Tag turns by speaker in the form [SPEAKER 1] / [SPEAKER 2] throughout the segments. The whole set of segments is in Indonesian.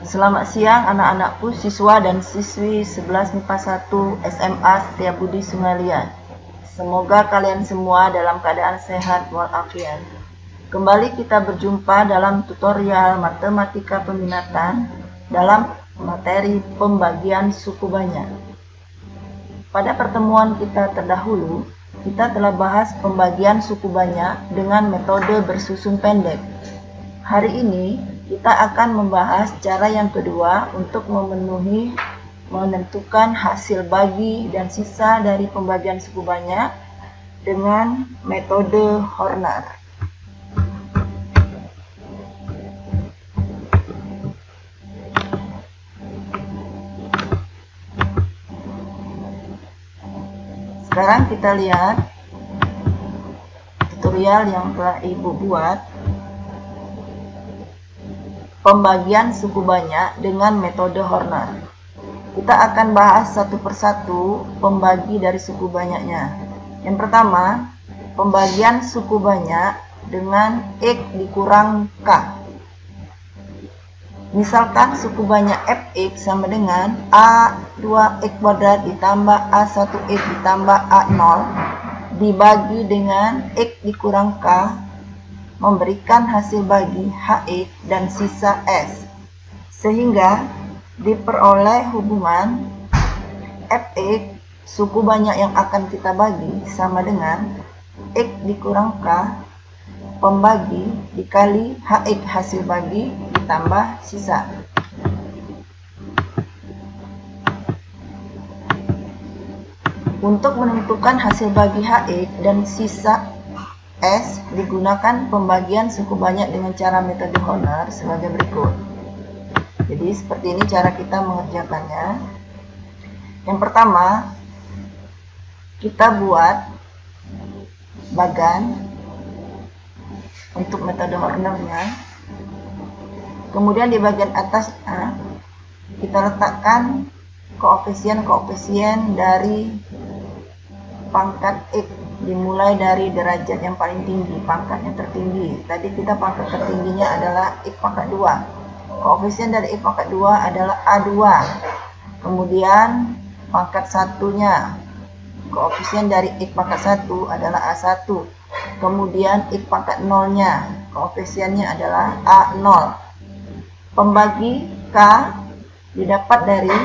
[SPEAKER 1] Selamat siang anak-anakku, siswa dan siswi 11 MIPA 1 SMA Setiabudi Sungai. Semoga kalian semua dalam keadaan sehat walafiat. Kembali kita berjumpa dalam tutorial matematika peminatan dalam materi pembagian suku banyak. Pada pertemuan kita terdahulu, kita telah bahas pembagian suku banyak dengan metode bersusun pendek. Hari ini kita akan membahas cara yang kedua untuk menentukan hasil bagi dan sisa dari pembagian suku banyak dengan metode Horner. Sekarang kita lihat tutorial yang telah Ibu buat. Pembagian suku banyak dengan metode Horner. Kita akan bahas satu persatu pembagi dari suku banyaknya. Yang pertama, pembagian suku banyak dengan X dikurang K. Misalkan suku banyak Fx sama dengan A2X kuadrat ditambah A1X ditambah A0 dibagi dengan X dikurang K memberikan hasil bagi HX dan sisa S, sehingga diperoleh hubungan Fx suku banyak yang akan kita bagi sama dengan X dikurang K pembagi dikali HX hasil bagi ditambah sisa. Untuk menentukan hasil bagi HX dan sisa S digunakan pembagian suku banyak dengan cara metode Horner sebagai berikut. Jadi seperti ini cara kita mengerjakannya. Yang pertama, kita buat bagan untuk metode Hornernya. Kemudian di bagian atas A, kita letakkan koefisien dari pangkat X, dimulai dari derajat yang paling tinggi, pangkat yang tertinggi. Tadi kita pangkat tertingginya adalah X pangkat 2. Koefisien dari X pangkat 2 adalah A2. Kemudian pangkat satunya, koefisien dari X pangkat 1 adalah A1. Kemudian X pangkat 0-nya, koefisiennya adalah A0. Pembagi K didapat dari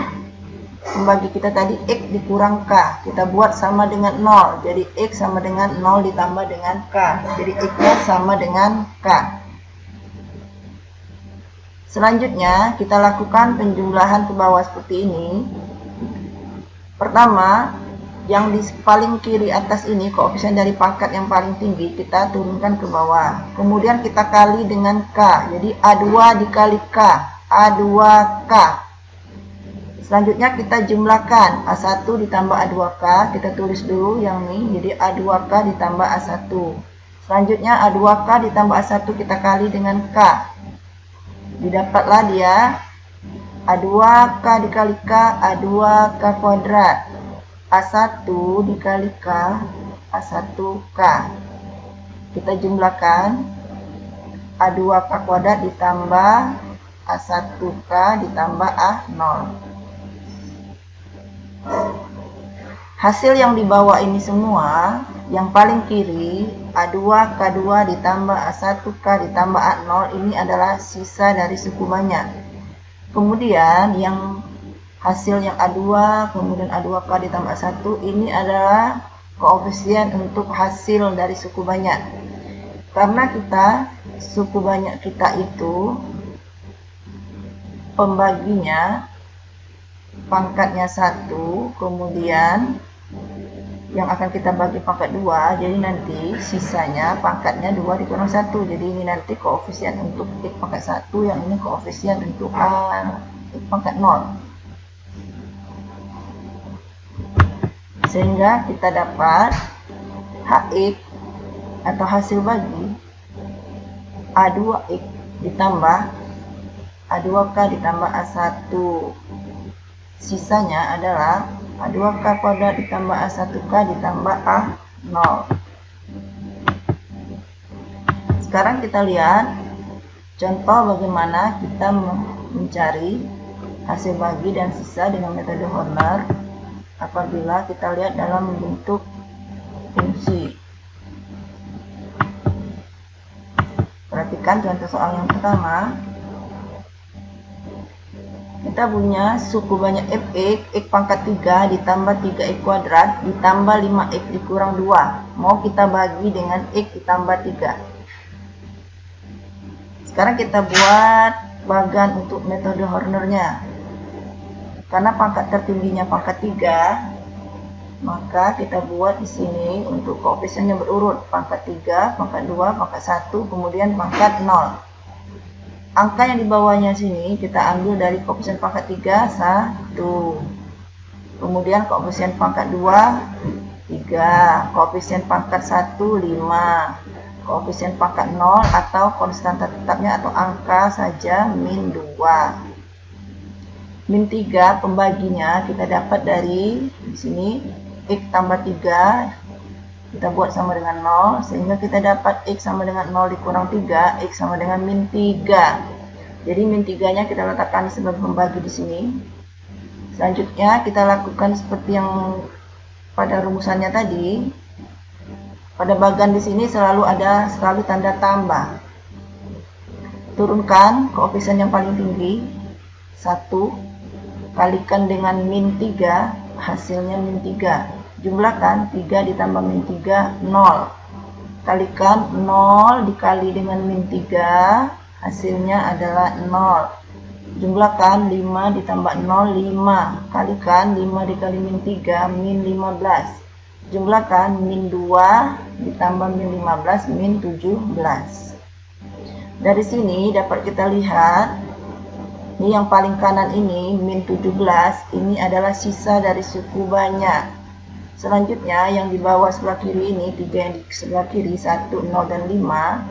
[SPEAKER 1] pembagi kita tadi X dikurang K, kita buat sama dengan 0, jadi X sama dengan 0 ditambah dengan K, jadi X-nya sama dengan K. Selanjutnya kita lakukan penjumlahan ke bawah seperti ini. Pertama, yang di paling kiri atas ini koefisien dari pangkat yang paling tinggi kita turunkan ke bawah, kemudian kita kali dengan K, jadi A2 dikali K, A2K. Selanjutnya kita jumlahkan A1 ditambah A2K, kita tulis dulu yang ini, jadi A2K ditambah A1. Selanjutnya A2K ditambah A1 kita kali dengan K. Didapatlah dia A2K dikali K, A2K kuadrat. A1 dikali K, A1K. Kita jumlahkan A2K kuadrat ditambah A1K ditambah A0. Hasil yang di bawah ini semua, yang paling kiri A2K2 ditambah A1K ditambah A0 ini adalah sisa dari suku banyak. Kemudian yang hasil yang A2 kemudian A2K ditambah A1 ini adalah koefisien untuk hasil dari suku banyak. Karena kita suku banyak kita itu pembaginya pangkatnya 1, kemudian yang akan kita bagi pangkat 2, jadi nanti sisanya pangkatnya 2 dikurang 1, jadi ini nanti koefisien untuk X pangkat 1, yang ini koefisien untuk X pangkat 0. Sehingga kita dapat HX atau hasil bagi A2X ditambah A2K ditambah A1. Sisanya adalah A2K kuadrat ditambah A1K ditambah A0. Sekarang kita lihat contoh bagaimana kita mencari hasil bagi dan sisa dengan metode Horner apabila kita lihat dalam bentuk fungsi. Perhatikan contoh soal yang pertama. Kita punya suku banyak fx, x pangkat 3 ditambah 3x kuadrat ditambah 5x dikurang 2. Mau kita bagi dengan x ditambah 3. Sekarang kita buat bagan untuk metode Hornernya. Karena pangkat tertingginya pangkat 3, maka kita buat di sini untuk koefisiennya berurut. Pangkat 3, pangkat 2, pangkat 1, kemudian pangkat 0. Angka yang di bawahnya sini kita ambil dari koefisien pangkat 3, 1. Kemudian koefisien pangkat 2, 3. Koefisien pangkat 1, 5. Koefisien pangkat 0 atau konstanta tetapnya atau angka saja min 2. Min 3 pembaginya kita dapat dari di sini x tambah 3 kita buat sama dengan 0 sehingga kita dapat x sama dengan 0 dikurang 3, x sama dengan min 3. Jadi min 3-nya kita letakkan sebagai pembagi di sini. Selanjutnya kita lakukan seperti yang pada rumusannya tadi. Pada bagan di sini selalu tanda tambah. Turunkan koefisien yang paling tinggi 1 kalikan dengan min 3, hasilnya min 3. Jumlahkan 3 ditambah min 3, 0. Kalikan 0 dikali dengan min 3, hasilnya adalah 0. Jumlahkan 5 ditambah 0, 5. Kalikan 5 dikali min 3, min 15. Jumlahkan min 2 ditambah min 15, min 17. Dari sini dapat kita lihat ini yang paling kanan ini, min 17, ini adalah sisa dari suku banyak. Selanjutnya, yang di bawah sebelah kiri ini, 3 yang di sebelah kiri, 1, 0, dan 5.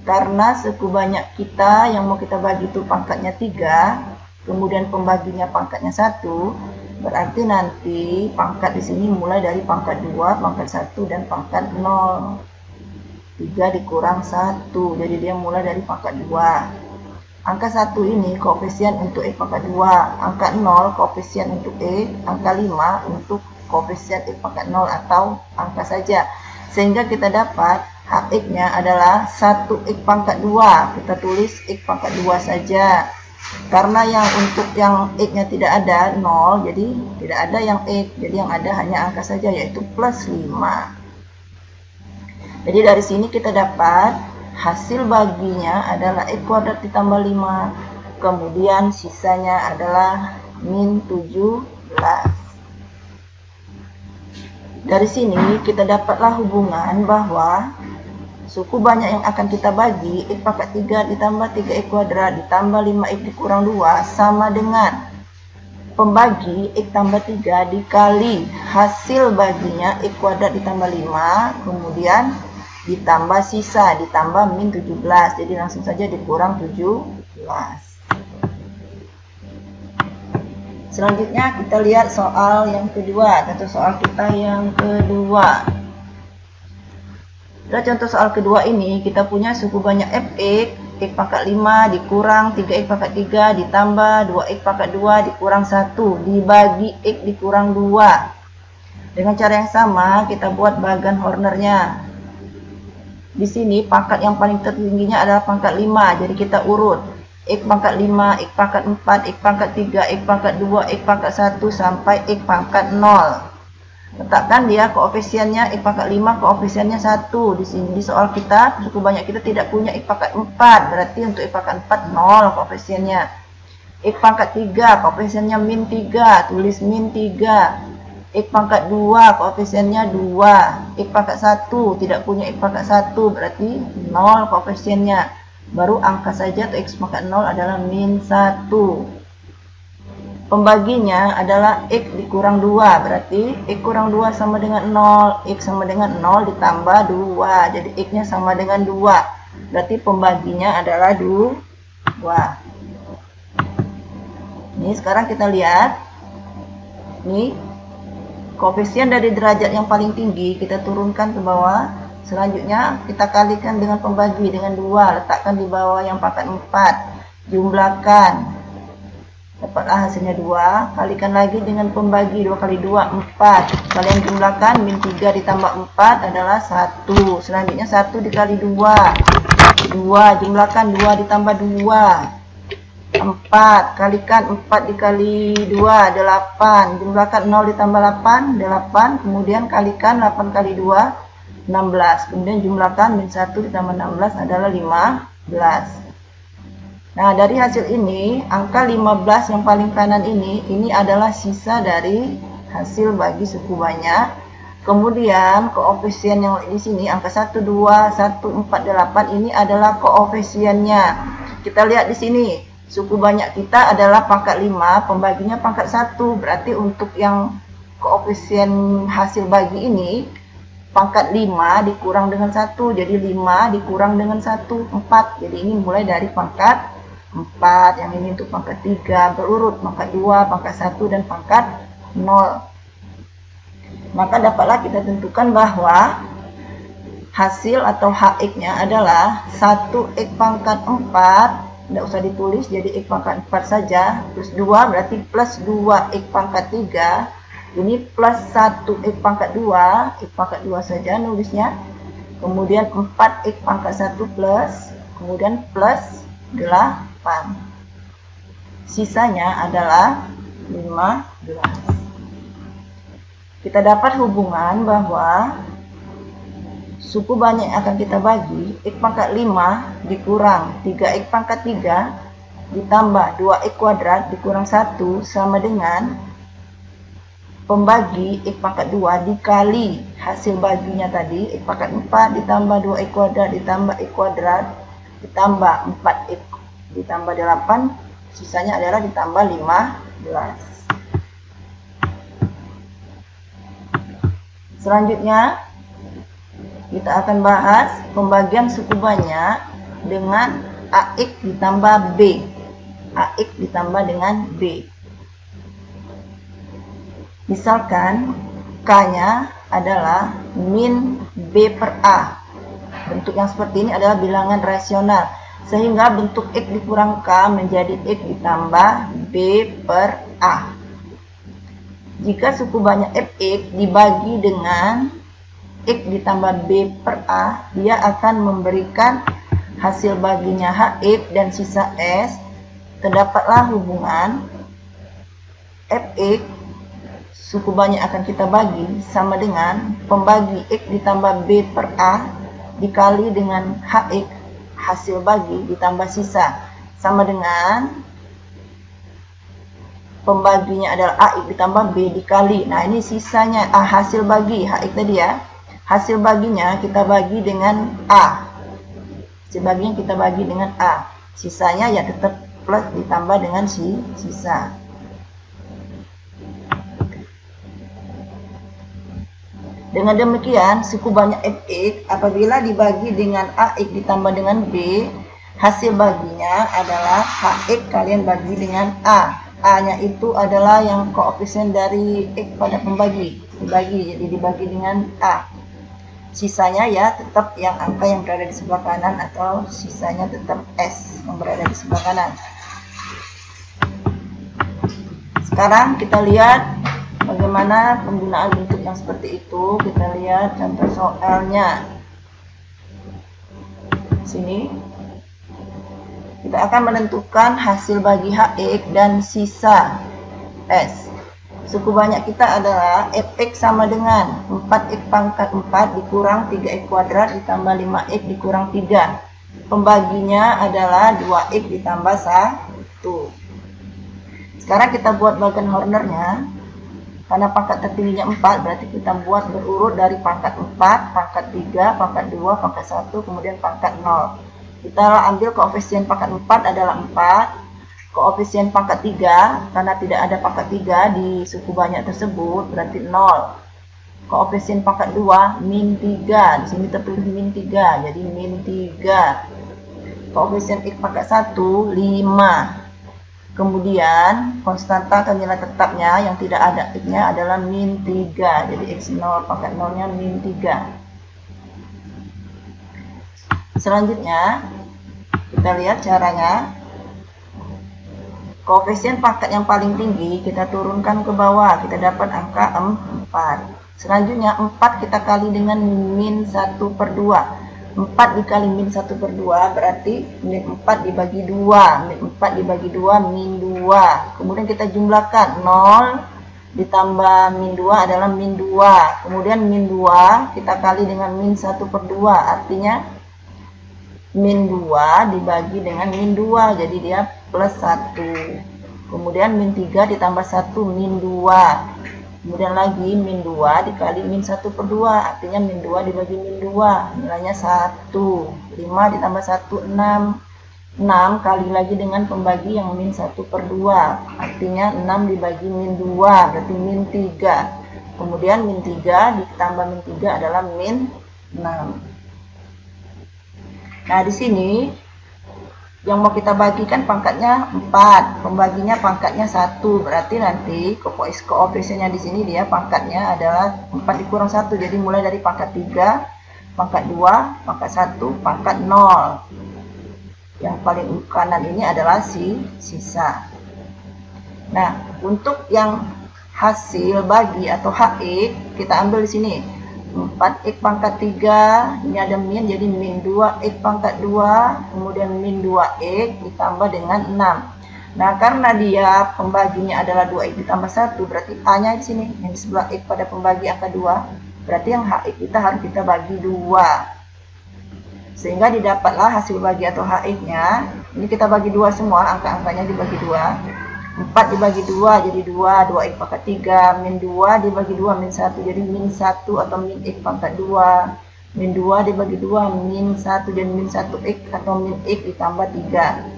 [SPEAKER 1] Karena suku banyak kita yang mau kita bagi itu pangkatnya 3, kemudian pembaginya pangkatnya 1, berarti nanti pangkat di sini mulai dari pangkat 2, pangkat 1, dan pangkat 0. 3 dikurang 1, jadi dia mulai dari pangkat 2. Angka 1 ini koefisien untuk x pangkat 2, angka 0 koefisien untuk x, angka 5 untuk koefisien x pangkat 0 atau angka saja. Sehingga kita dapat hx-nya adalah 1x pangkat 2. Kita tulis x pangkat 2 saja. Karena yang untuk yang x-nya tidak ada 0, jadi tidak ada yang x. Jadi yang ada hanya angka saja yaitu plus 5. Jadi dari sini kita dapat hasil baginya adalah x kuadrat ditambah 5. Kemudian sisanya adalah min 17. Dari sini kita dapatlah hubungan bahwa suku banyak yang akan kita bagi x pangkat 3 ditambah 3x kuadrat ditambah 5x dikurang 2 sama dengan pembagi x tambah 3 dikali hasil baginya x kuadrat ditambah 5 kemudian ditambah sisa, ditambah min 17. Jadi langsung saja dikurang 17. Selanjutnya kita lihat soal yang kedua, contoh soal kita yang kedua. Pada contoh soal kedua ini kita punya suku banyak fx, x pangkat 5 dikurang 3x pangkat 3 ditambah 2x pangkat 2 dikurang 1 dibagi x dikurang 2. Dengan cara yang sama kita buat bagan Hornernya. Di sini pangkat yang paling tertingginya adalah pangkat 5. Jadi kita urut x pangkat 5, x pangkat 4, x pangkat 3, x pangkat 2, x pangkat 1 sampai x pangkat 0. Letakkan dia koefisiennya x pangkat 5, koefisiennya 1. Di sini di soal kita suku banyak kita tidak punya x pangkat 4. Berarti untuk x pangkat 4 0 koefisiennya. X pangkat 3 koefisiennya min 3, tulis min 3. X pangkat 2 koefisiennya 2. X pangkat 1 tidak punya x pangkat 1 berarti 0 koefisiennya. Baru angka saja atau x pangkat 0 adalah min 1. Pembaginya adalah x dikurang 2 berarti x kurang 2 sama dengan 0. X sama dengan 0 ditambah 2. Jadi x nya sama dengan 2. Berarti pembaginya adalah 2. Ini sekarang kita lihat. Ini koefisien dari derajat yang paling tinggi kita turunkan ke bawah. Selanjutnya kita kalikan dengan pembagi dengan 2. Letakkan di bawah yang pangkat 4. Jumlahkan Dapatlah hasilnya 2, kalikan lagi dengan pembagi, 2 kali 2, 4. Kalian jumlahkan, min 3 ditambah 4 adalah 1. Selanjutnya 1 dikali 2, 2. Jumlahkan 2 ditambah 2, 4. Kalikan 4 dikali 2, 8. Jumlahkan 0 ditambah 8, 8. Kemudian kalikan 8 kali 2, 16. Kemudian jumlahkan min 1 ditambah 16 adalah 15. Nah, dari hasil ini, angka 15 yang paling kanan ini adalah sisa dari hasil bagi suku banyak. Kemudian, koefisien yang di sini, angka 1, 2, 1, 4, 8, ini adalah koefisiennya. Kita lihat di sini, suku banyak kita adalah pangkat 5, pembaginya pangkat 1. Berarti untuk yang koefisien hasil bagi ini, pangkat 5 dikurang dengan 1. Jadi 5 dikurang dengan 1, 4. Jadi ini mulai dari pangkat 4, yang ini untuk pangkat 3, berurut pangkat 2, pangkat 1, dan pangkat 0. Maka dapatlah kita tentukan bahwa hasil atau HX-nya adalah 1X pangkat 4, tidak usah ditulis, jadi X pangkat 4 saja, plus 2 berarti plus 2X pangkat 3, ini plus 1X pangkat 2, X pangkat 2 saja nulisnya, kemudian 4X pangkat 1 plus, kemudian plus 8. Sisanya adalah 15. Kita dapat hubungan bahwa suku banyak yang akan kita bagi, X pangkat 5 dikurang 3X pangkat 3 ditambah 2X kuadrat dikurang 1 sama dengan pembagi X pangkat 2 dikali hasil baginya tadi, X pangkat 4 ditambah 2X kuadrat ditambah X kuadrat ditambah 4X ditambah 8, sisanya adalah ditambah 15. Selanjutnya, kita akan bahas pembagian suku banyak dengan AX ditambah B. AX ditambah dengan B. Misalkan, K-nya adalah min B per A. Bentuk yang seperti ini adalah bilangan rasional. Sehingga bentuk X dikurang K menjadi X ditambah B per A. Jika suku banyak Fx dibagi dengan X ditambah B per A, dia akan memberikan hasil baginya Hx dan sisa S. Terdapatlah hubungan Fx, suku banyak akan kita bagi, sama dengan pembagi X ditambah B per A dikali dengan Hx, hasil bagi ditambah sisa, sama dengan pembaginya adalah AX ditambah B dikali, nah ini sisanya, hasil bagi HX tadi ya, hasil baginya kita bagi dengan A, hasil baginya kita bagi dengan A, sisanya ya tetap plus ditambah dengan sisa. Dengan demikian, suku banyak Fx apabila dibagi dengan AX ditambah dengan B, hasil baginya adalah HX kalian bagi dengan A. A-nya itu adalah yang koefisien dari X pada pembagi. Dibagi, jadi dibagi dengan A. Sisanya ya tetap yang angka yang berada di sebelah kanan atau sisanya tetap S yang berada di sebelah kanan. Sekarang kita lihat bagaimana penggunaan bentuk yang seperti itu. Kita lihat contoh soalnya. Sini kita akan menentukan hasil bagi HX dan sisa S. Suku banyak kita adalah Fx sama dengan 4x pangkat 4 dikurang 3x kuadrat ditambah 5x dikurang 3. Pembaginya adalah 2x ditambah 1. Sekarang kita buat bagian Hornernya. Karena pangkat tertingginya 4, berarti kita buat berurut dari pangkat 4, pangkat 3, pangkat 2, pangkat 1, kemudian pangkat 0. Kita ambil koefisien pangkat 4 adalah 4, koefisien pangkat 3, karena tidak ada pangkat 3 di suku banyak tersebut, berarti 0. Koefisien pangkat 2, min 3, di sini tertulis min 3, jadi min 3. Koefisien X pangkat 1, 5. Kemudian konstanta atau nilai tetapnya yang tidak ada X-nya adalah min 3. Jadi X0 pangkat 0-nya min 3. Selanjutnya kita lihat caranya. Koefisien pangkat yang paling tinggi kita turunkan ke bawah, kita dapat angka 4. Selanjutnya 4 kita kali dengan min 1/2. 4 dikali min 1/2 berarti min 4 dibagi 2. Min 4 dibagi 2 min 2. Kemudian kita jumlahkan 0 ditambah min 2 adalah min 2. Kemudian min 2 kita kali dengan min 1/2. Artinya min 2 dibagi dengan min 2. Jadi dia plus 1. Kemudian min 3 ditambah 1 min 2. Kemudian lagi min 2 dikali min 1/2. Artinya min 2 dibagi min 2. Nilainya 1. 5 ditambah 1 6. 6 kali lagi dengan pembagi yang min 1/2. Artinya 6 dibagi min 2. Berarti min 3. Kemudian min 3 ditambah min 3 adalah min 6. Nah, di sini yang mau kita bagikan pangkatnya 4, pembaginya pangkatnya 1. Berarti nanti koefisiennya di sini dia pangkatnya adalah 4 dikurang 1. Jadi mulai dari pangkat 3, pangkat 2, pangkat 1, pangkat 0. Yang paling kanan ini adalah sisa. Nah, untuk yang hasil bagi atau HX kita ambil di sini. 4x pangkat 3, ini ada min, jadi min 2x pangkat 2, kemudian min 2x ditambah dengan 6. Nah, karena dia pembaginya adalah 2x ditambah 1, berarti A-nya di sini, yang di sebelah x pada pembagi angka 2, berarti yang HX kita harus kita bagi 2. Sehingga didapatlah hasil bagi atau HX-nya, ini kita bagi 2 semua, angka-angkanya dibagi 2. 4 dibagi 2 jadi 2, 2x pangkat 3, min 2 dibagi 2 min 1 jadi min 1 atau min x pangkat 2, min 2 dibagi 2 min 1 jadi min 1x atau min x ditambah 3.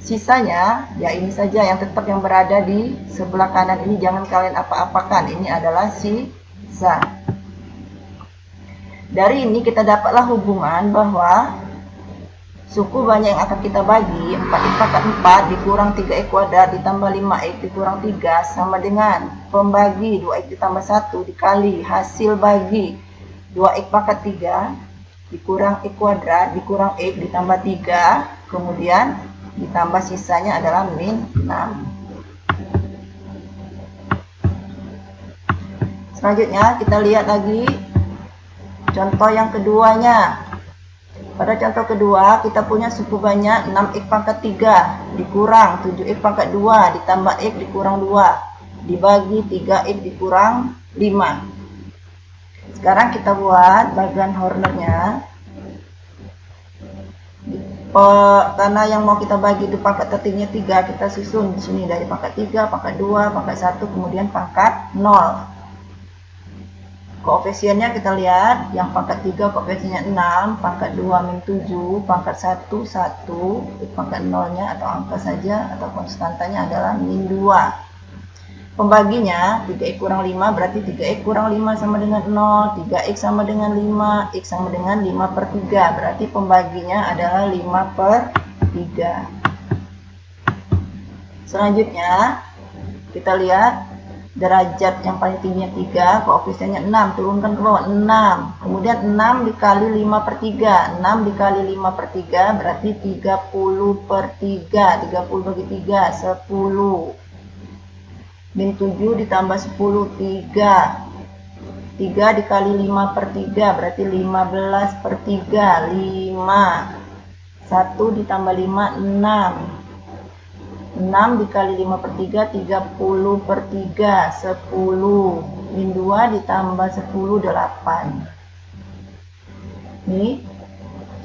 [SPEAKER 1] Sisanya ya ini saja yang tetap yang berada di sebelah kanan ini, jangan kalian apa-apakan, ini adalah sisa. Dari ini kita dapatlah hubungan bahwa suku banyak yang akan kita bagi 4x pangkat 4 dikurang 3x kuadrat ditambah 5x dikurang 3 sama dengan pembagi 2x ditambah 1 dikali hasil bagi 2x pangkat 3 dikurang x kuadrat dikurang x ditambah 3, kemudian ditambah sisanya adalah min 6. Selanjutnya kita lihat lagi contoh yang keduanya. Pada contoh kedua, kita punya suku banyak 6x pangkat 3 dikurang 7x pangkat 2 ditambah x dikurang 2 dibagi 3x dikurang 5. Sekarang kita buat bagian hornernya. Karena yang mau kita bagi itu pangkat tertingginya 3, kita susun di sini dari pangkat 3, pangkat 2, pangkat 1, kemudian pangkat 0. Koefisiennya kita lihat, yang pangkat 3 koefisiennya 6, pangkat 2 min 7, pangkat 1 1, pangkat 0-nya atau angka saja atau konstantanya adalah min 2. Pembaginya 3x kurang 5 berarti 3x kurang 5 sama dengan 0, 3x sama dengan 5, x sama dengan 5/3, berarti pembaginya adalah 5/3. Selanjutnya kita lihat derajat yang paling tingginya 3, koefisiennya 6, turunkan ke bawah 6. Kemudian 6 dikali 5/3, 6 dikali 5/3 berarti 30/3, 30 bagi 3, 10. Min 7 ditambah 10, 3. 3 dikali 5/3 berarti 15/3, 5. 1 ditambah 5, 6. 6 dikali 5/3, 30/3, 10. Min 2 ditambah 10, 8. Ini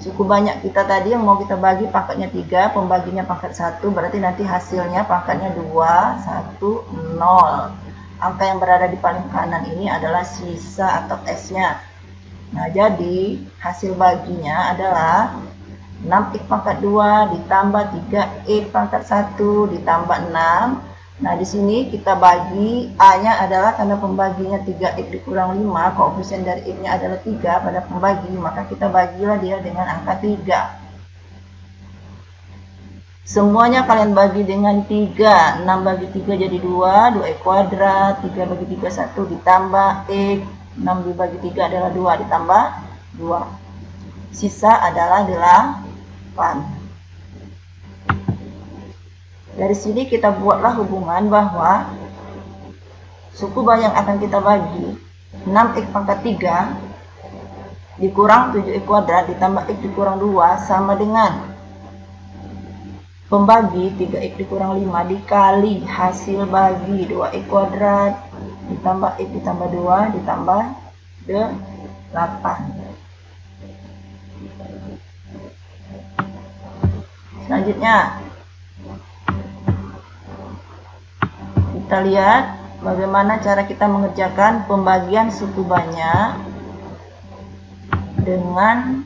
[SPEAKER 1] suku banyak kita tadi yang mau kita bagi pangkatnya 3, pembaginya pangkat 1, berarti nanti hasilnya pangkatnya 2, 1, 0. Angka yang berada di paling kanan ini adalah sisa atau S-nya. Nah, jadi hasil baginya adalah 6x pangkat 2 ditambah 3x pangkat 1 ditambah 6. Nah, di sini kita bagi A-nya adalah karena pembaginya 3x dikurang 5, koefisien dari X-nya adalah 3 pada pembagi, maka kita bagilah dia dengan angka 3. Semuanya kalian bagi dengan 3. 6 bagi 3 jadi 2, 2x kuadrat, 3 bagi 3, 1 ditambah X, 6 dibagi 3 adalah 2 ditambah 2. Sisa adalah 8. Dari sini kita buatlah hubungan bahwa suku banyak akan kita bagi 6x pangkat 3 dikurang 7x kuadrat ditambah x dikurang 2 sama dengan pembagi 3x dikurang 5 dikali hasil bagi 2x kuadrat ditambah x ditambah 2 ditambah 8. Selanjutnya kita lihat bagaimana cara kita mengerjakan pembagian suku banyak dengan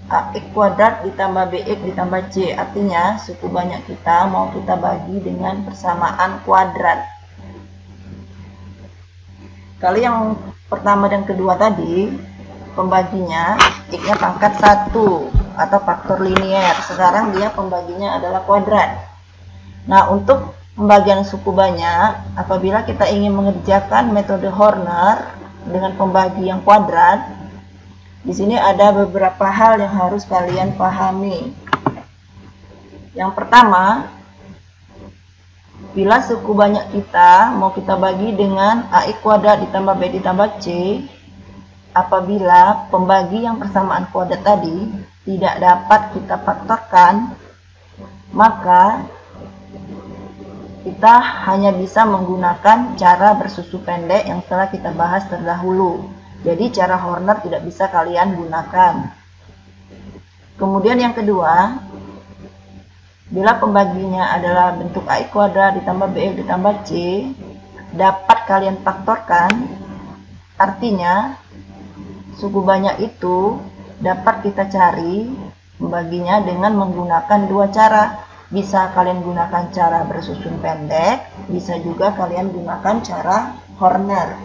[SPEAKER 1] ax kuadrat ditambah bx ditambah c. Artinya suku banyak kita mau kita bagi dengan persamaan kuadrat. Kalau yang pertama dan kedua tadi pembaginya x-nya pangkat 1 atau faktor linier. Sekarang dia pembaginya adalah kuadrat. Nah, untuk pembagian suku banyak, apabila kita ingin mengerjakan metode Horner dengan pembagi yang kuadrat, di sini ada beberapa hal yang harus kalian pahami. Yang pertama, bila suku banyak kita mau kita bagi dengan ax kuadrat ditambah b ditambah c, apabila pembagi yang persamaan kuadrat tadi tidak dapat kita faktorkan, maka kita hanya bisa menggunakan cara bersusun pendek yang telah kita bahas terdahulu. Jadi cara Horner tidak bisa kalian gunakan. Kemudian yang kedua, bila pembaginya adalah bentuk ax kuadrat ditambah bx ditambah c, dapat kalian faktorkan, artinya suku banyak itu dapat kita cari pembaginya dengan menggunakan dua cara. Bisa kalian gunakan cara bersusun pendek, bisa juga kalian gunakan cara Horner.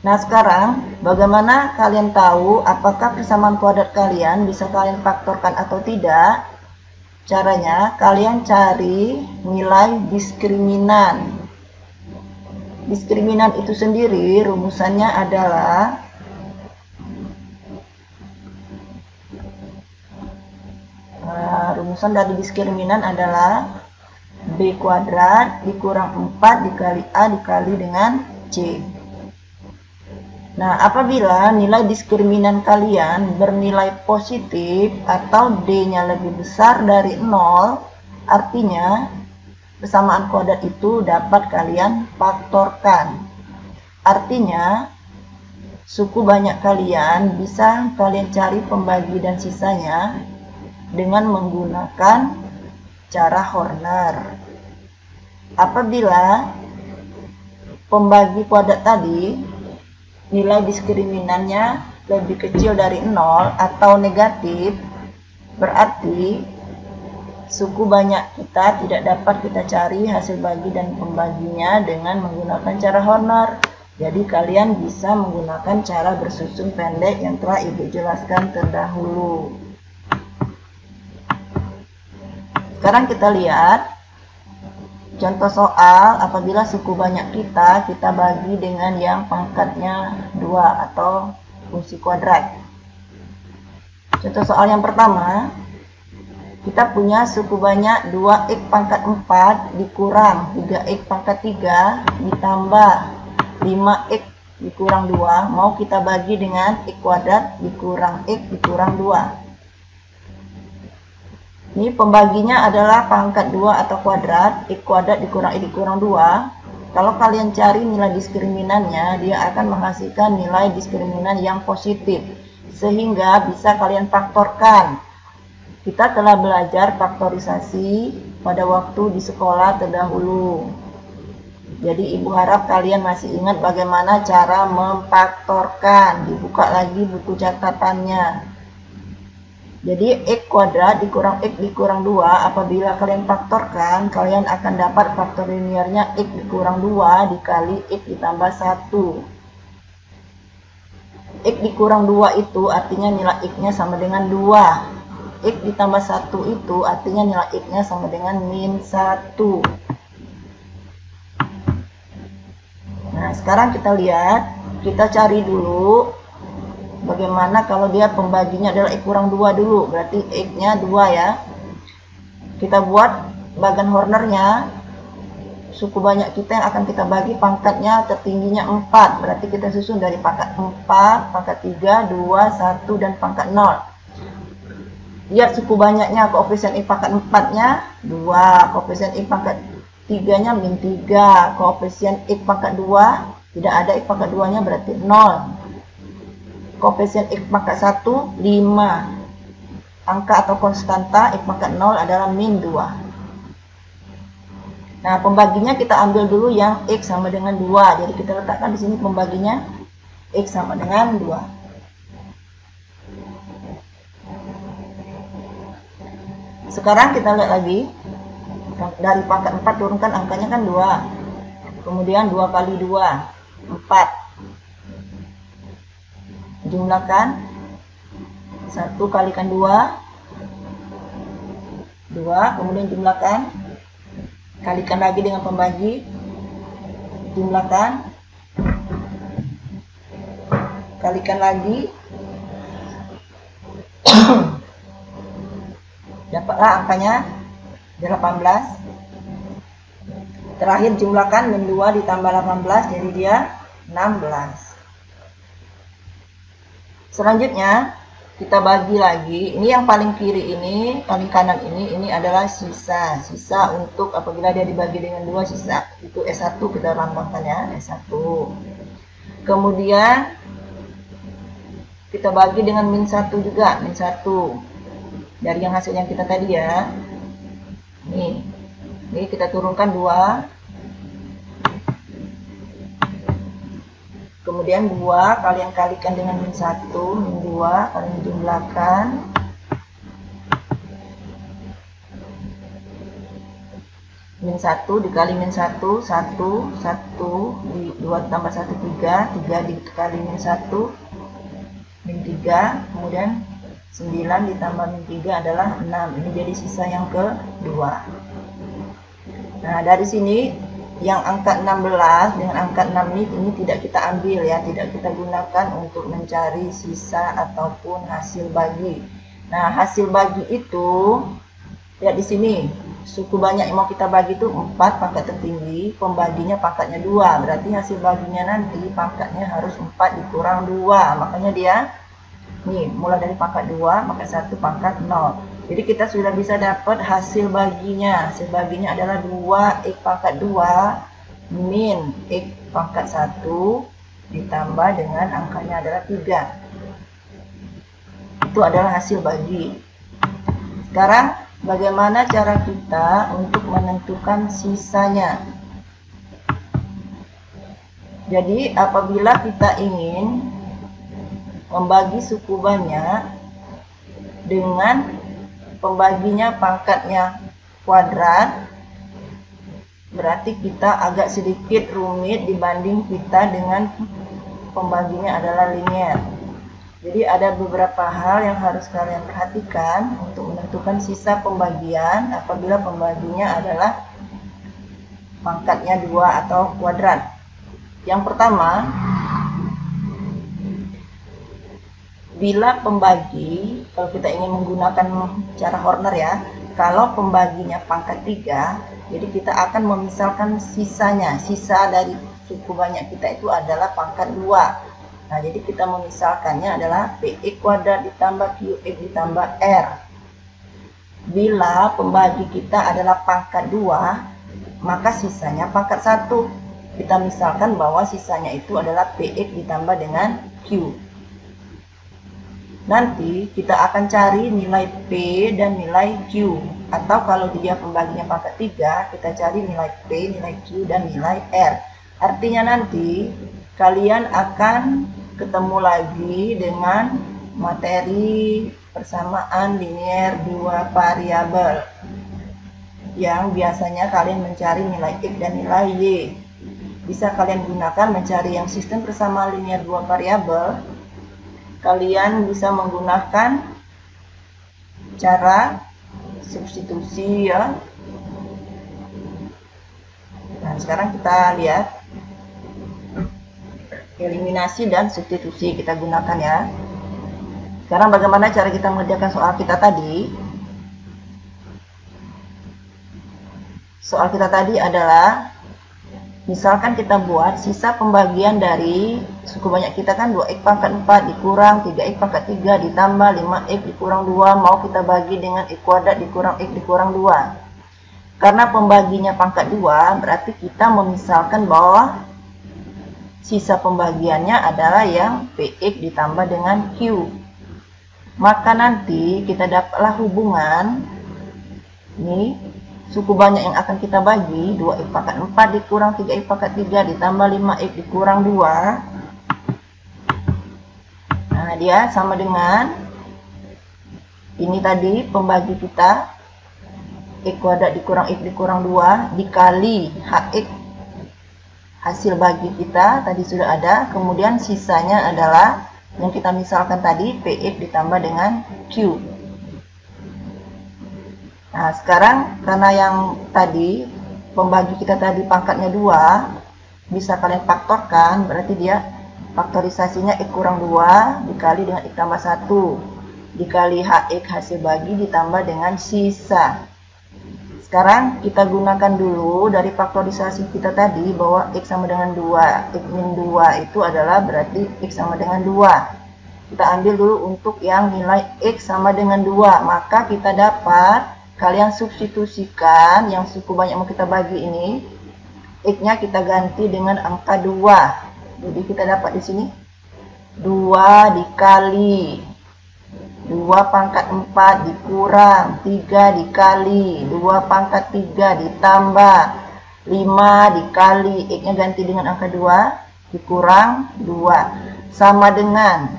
[SPEAKER 1] Nah, sekarang bagaimana kalian tahu apakah persamaan kuadrat kalian bisa kalian faktorkan atau tidak? Caranya, kalian cari nilai diskriminan. Diskriminan itu sendiri rumusannya adalah rumusan dari diskriminan adalah b kuadrat dikurang 4 dikali a dikali dengan c. Nah, apabila nilai diskriminan kalian bernilai positif atau d-nya lebih besar dari 0, artinya persamaan kuadrat itu dapat kalian faktorkan. Artinya suku banyak kalian bisa kalian cari pembagi dan sisanya dengan menggunakan cara Horner. Apabila pembagi kuadrat tadi nilai diskriminannya lebih kecil dari 0 atau negatif, berarti suku banyak kita tidak dapat kita cari hasil bagi dan pembaginya dengan menggunakan cara Horner. Jadi kalian bisa menggunakan cara bersusun pendek yang telah Ibu jelaskan terdahulu. Sekarang kita lihat contoh soal apabila suku banyak kita bagi dengan yang pangkatnya 2 atau fungsi kuadrat. Contoh soal yang pertama, kita punya suku banyak 2x pangkat 4 dikurang 3x pangkat 3 ditambah 5x dikurang 2 mau kita bagi dengan x kuadrat dikurang x dikurang 2. Ini pembaginya adalah pangkat 2 atau kuadrat, x kuadrat dikurang x dikurang 2. Kalau kalian cari nilai diskriminannya, dia akan menghasilkan nilai diskriminan yang positif, sehingga bisa kalian faktorkan. Kita telah belajar faktorisasi pada waktu di sekolah terdahulu. Jadi Ibu harap kalian masih ingat bagaimana cara memfaktorkan. Dibuka lagi buku catatannya. Jadi x kuadrat dikurang x dikurang 2, apabila kalian faktorkan, kalian akan dapat faktor linearnya x dikurang 2 dikali x ditambah 1. X dikurang 2 itu artinya nilai x-nya sama dengan 2. X ditambah 1 itu artinya nilai x-nya sama dengan min 1. Nah, sekarang kita lihat, kita cari dulu bagaimana kalau dia pembaginya adalah x kurang 2 dulu, berarti x-nya 2 ya. kita buat bagan Hornernya. Suku banyak kita yang akan kita bagi pangkatnya tertingginya 4. Berarti kita susun dari pangkat 4, pangkat 3, 2, 1, dan pangkat 0. Lihat suku banyaknya, koefisien I pangkat 4-nya 2, koefisien I pangkat 3-nya min 3, koefisien X pangkat 2, tidak ada X pangkat 2-nya berarti 0. Koefisien X pangkat 1, 5. Angka atau konstanta X pangkat 0 adalah min 2. Nah, pembaginya kita ambil dulu yang X sama dengan 2. Jadi kita letakkan di sini pembaginya X sama dengan 2. Sekarang kita lihat lagi. Dari pangkat 4 turunkan angkanya kan 2. Kemudian 2 kali 2, 4. Jumlahkan 1 kalikan 2, 2. Kemudian jumlahkan, kalikan lagi dengan pembagi, jumlahkan, kalikan lagi, dapatlah angkanya 18. Terakhir jumlahkan min 2 ditambah 18, jadi dia 16. Selanjutnya kita bagi lagi. Ini yang paling kiri ini, paling kanan ini adalah sisa. Sisa untuk apabila dia dibagi dengan 2, sisa. Itu S1 kita lambangkan ya, S1. Kemudian kita bagi dengan min 1 juga, min 1. Dari yang hasil yang kita tadi ya. Nih. Ini kita turunkan 2. Kemudian 2 kalian kalikan dengan min 1, min 2 kalian jumlahkan. Min 1 dikali min 1, 1, 1, 2 tambah 1, 3, 3 dikali min 1, min 3, kemudian 9 ditambah min 3 adalah 6. Ini jadi sisa yang kedua. Nah, dari sini yang angka 16 dengan angka 6 ini tidak kita ambil ya, tidak kita gunakan untuk mencari sisa ataupun hasil bagi. Nah, hasil bagi itu lihat di sini, suku banyak yang mau kita bagi itu 4 pangkat tertinggi, pembaginya pangkatnya 2. Berarti hasil baginya nanti pangkatnya harus 4 dikurang 2. Makanya dia nih mulai dari pangkat 2, pangkat 1, pangkat 0. Jadi kita sudah bisa dapat hasil baginya. Hasil baginya adalah 2x pangkat 2 min x pangkat 1 ditambah dengan angkanya adalah 3. Itu adalah hasil bagi. Sekarang bagaimana cara kita untuk menentukan sisanya? Jadi apabila kita ingin membagi suku banyak dengan pembaginya pangkatnya kuadrat, berarti kita agak sedikit rumit dibanding kita dengan pembaginya adalah linear. Jadi ada beberapa hal yang harus kalian perhatikan untuk menentukan sisa pembagian apabila pembaginya adalah pangkatnya 2 atau kuadrat. Yang pertama, bila pembagi, kalau kita ingin menggunakan cara Horner ya, kalau pembaginya pangkat 3, jadi kita akan memisalkan sisanya. Sisa dari suku banyak kita itu adalah pangkat 2. Nah, jadi kita memisalkannya adalah PX kuadrat ditambah QX ditambah R. Bila pembagi kita adalah pangkat 2, maka sisanya pangkat 1. Kita misalkan bahwa sisanya itu adalah PX ditambah dengan Q. Nanti kita akan cari nilai P dan nilai Q. Atau kalau dia pembaginya pangkat 3, kita cari nilai P, nilai Q, dan nilai R. Artinya nanti kalian akan ketemu lagi dengan materi persamaan linear 2 variabel. Yang biasanya kalian mencari nilai X dan nilai Y. Bisa kalian gunakan mencari yang sistem persamaan linear 2 variabel. Kalian bisa menggunakan cara substitusi ya. Nah, sekarang kita lihat eliminasi dan substitusi kita gunakan ya. Sekarang bagaimana cara kita mengerjakan soal kita tadi? soal kita tadi adalah, misalkan kita buat sisa pembagian dari suku banyak kita kan 2x pangkat 4 dikurang 3x pangkat 3 ditambah 5x dikurang 2, mau kita bagi dengan x kuadrat dikurang x dikurang 2. Karena pembaginya pangkat 2, berarti kita memisalkan bahwa sisa pembagiannya adalah yang px ditambah dengan q. Maka nanti kita dapatlah hubungan ini suku banyak yang akan kita bagi 2x pangkat 4 dikurang 3x pangkat 3 ditambah 5x dikurang 2. Nah, dia sama dengan ini tadi pembagi kita x kuadrat dikurang x dikurang 2 dikali hx hasil bagi kita tadi sudah ada, kemudian sisanya adalah yang kita misalkan tadi px ditambah dengan q. Nah, sekarang karena yang tadi pembagi kita tadi pangkatnya 2, bisa kalian faktorkan, berarti dia faktorisasinya x kurang 2 dikali dengan x tambah 1 dikali hx hasil bagi ditambah dengan sisa. Sekarang kita gunakan dulu dari faktorisasi kita tadi bahwa x sama dengan 2, x min 2 itu adalah berarti x sama dengan 2. Kita ambil dulu untuk yang nilai x sama dengan 2, maka kita dapat, kalian substitusikan yang suku banyak mau kita bagi ini, x-nya kita ganti dengan angka 2. Jadi kita dapat di sini 2 dikali 2 pangkat 4 dikurang 3 dikali 2 pangkat 3 ditambah 5 dikali x-nya ganti dengan angka 2 dikurang 2 sama dengan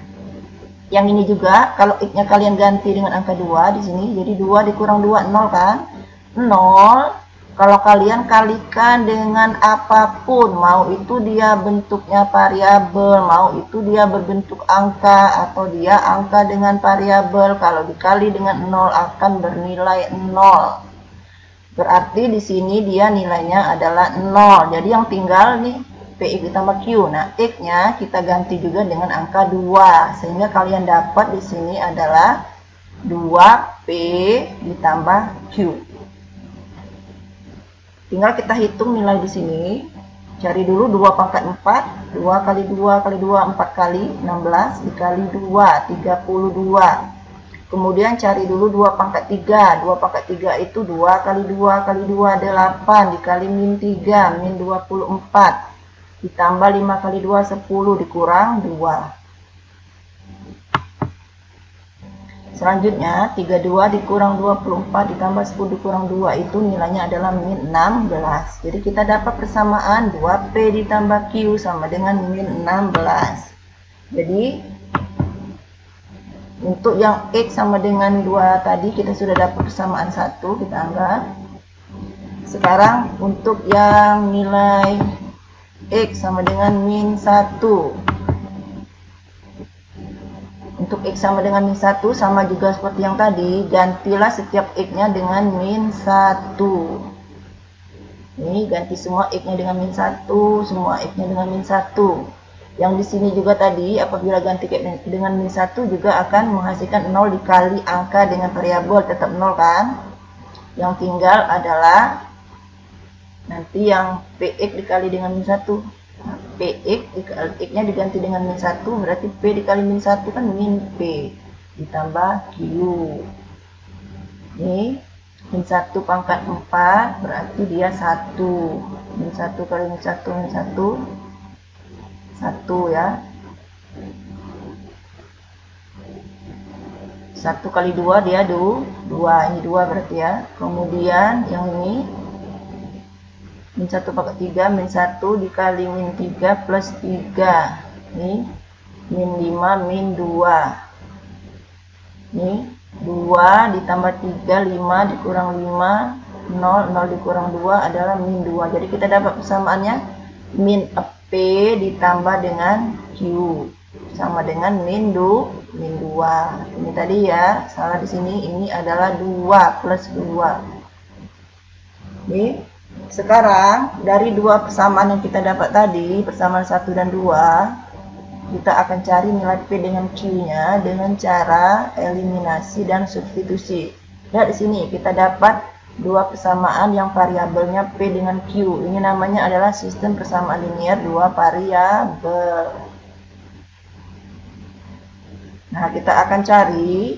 [SPEAKER 1] yang ini juga. Kalau x-nya kalian ganti dengan angka 2 di sini, jadi 2 dikurang 2 0 kan? 0. Kalau kalian kalikan dengan apapun, mau itu dia bentuknya variabel, mau itu dia berbentuk angka, atau dia angka dengan variabel, kalau dikali dengan 0 akan bernilai 0. Berarti di sini dia nilainya adalah 0. Jadi yang tinggal nih px ditambah q. Nah, x-nya kita ganti juga dengan angka 2, sehingga kalian dapat di sini adalah 2p ditambah q. Tinggal kita hitung nilai di sini. Cari dulu 2 pangkat 4, 2 kali 2 kali 2 4 kali 16 dikali 2 32. Kemudian cari dulu 2 pangkat 3. 2 pangkat 3 itu 2 kali 2 kali 2 8 dikali min 3 min 24 ditambah 5 kali 2 10 dikurang 2. Selanjutnya 32 dikurang 24 ditambah 10 dikurang 2 itu nilainya adalah min 16. Jadi kita dapat persamaan 2p ditambah q sama dengan min 16. Jadi untuk yang x sama dengan 2 tadi kita sudah dapat persamaan 1, kita anggap. Sekarang untuk yang nilai x sama dengan min 1. Untuk x sama dengan min 1 sama juga seperti yang tadi, gantilah setiap x-nya dengan min 1. Ini ganti semua x-nya dengan min 1, semua x-nya dengan min 1. Yang di sini juga tadi, apabila ganti dengan min 1 juga akan menghasilkan 0 dikali angka dengan variabel, tetap 0 kan? Yang tinggal adalah nanti yang px dikali dengan min 1. px x-nya diganti dengan min 1, berarti p dikali min 1 kan min p ditambah q. Ini min 1 pangkat 4 berarti dia 1. Min 1 kali min 1 min 1 1 ya. 1 kali 2 dia 2, ini 2 berarti ya. Kemudian yang ini min 1 pangkat 3 min 1 dikali min 3 plus 3. Ini min 5 min 2. Ini 2 ditambah 3, 5 dikurang 5, 0, 0 dikurang 2 adalah min 2. Jadi kita dapat persamaannya min p ditambah dengan q sama dengan min 2. Ini tadi ya, salah di sini, ini adalah 2 plus 2. Ini sekarang dari dua persamaan yang kita dapat tadi, persamaan 1 dan 2, kita akan cari nilai P dengan Q-nya dengan cara eliminasi dan substitusi. Lihat di sini kita dapat dua persamaan yang variabelnya P dengan Q. Ini namanya adalah sistem persamaan linear dua variabel. Nah, kita akan cari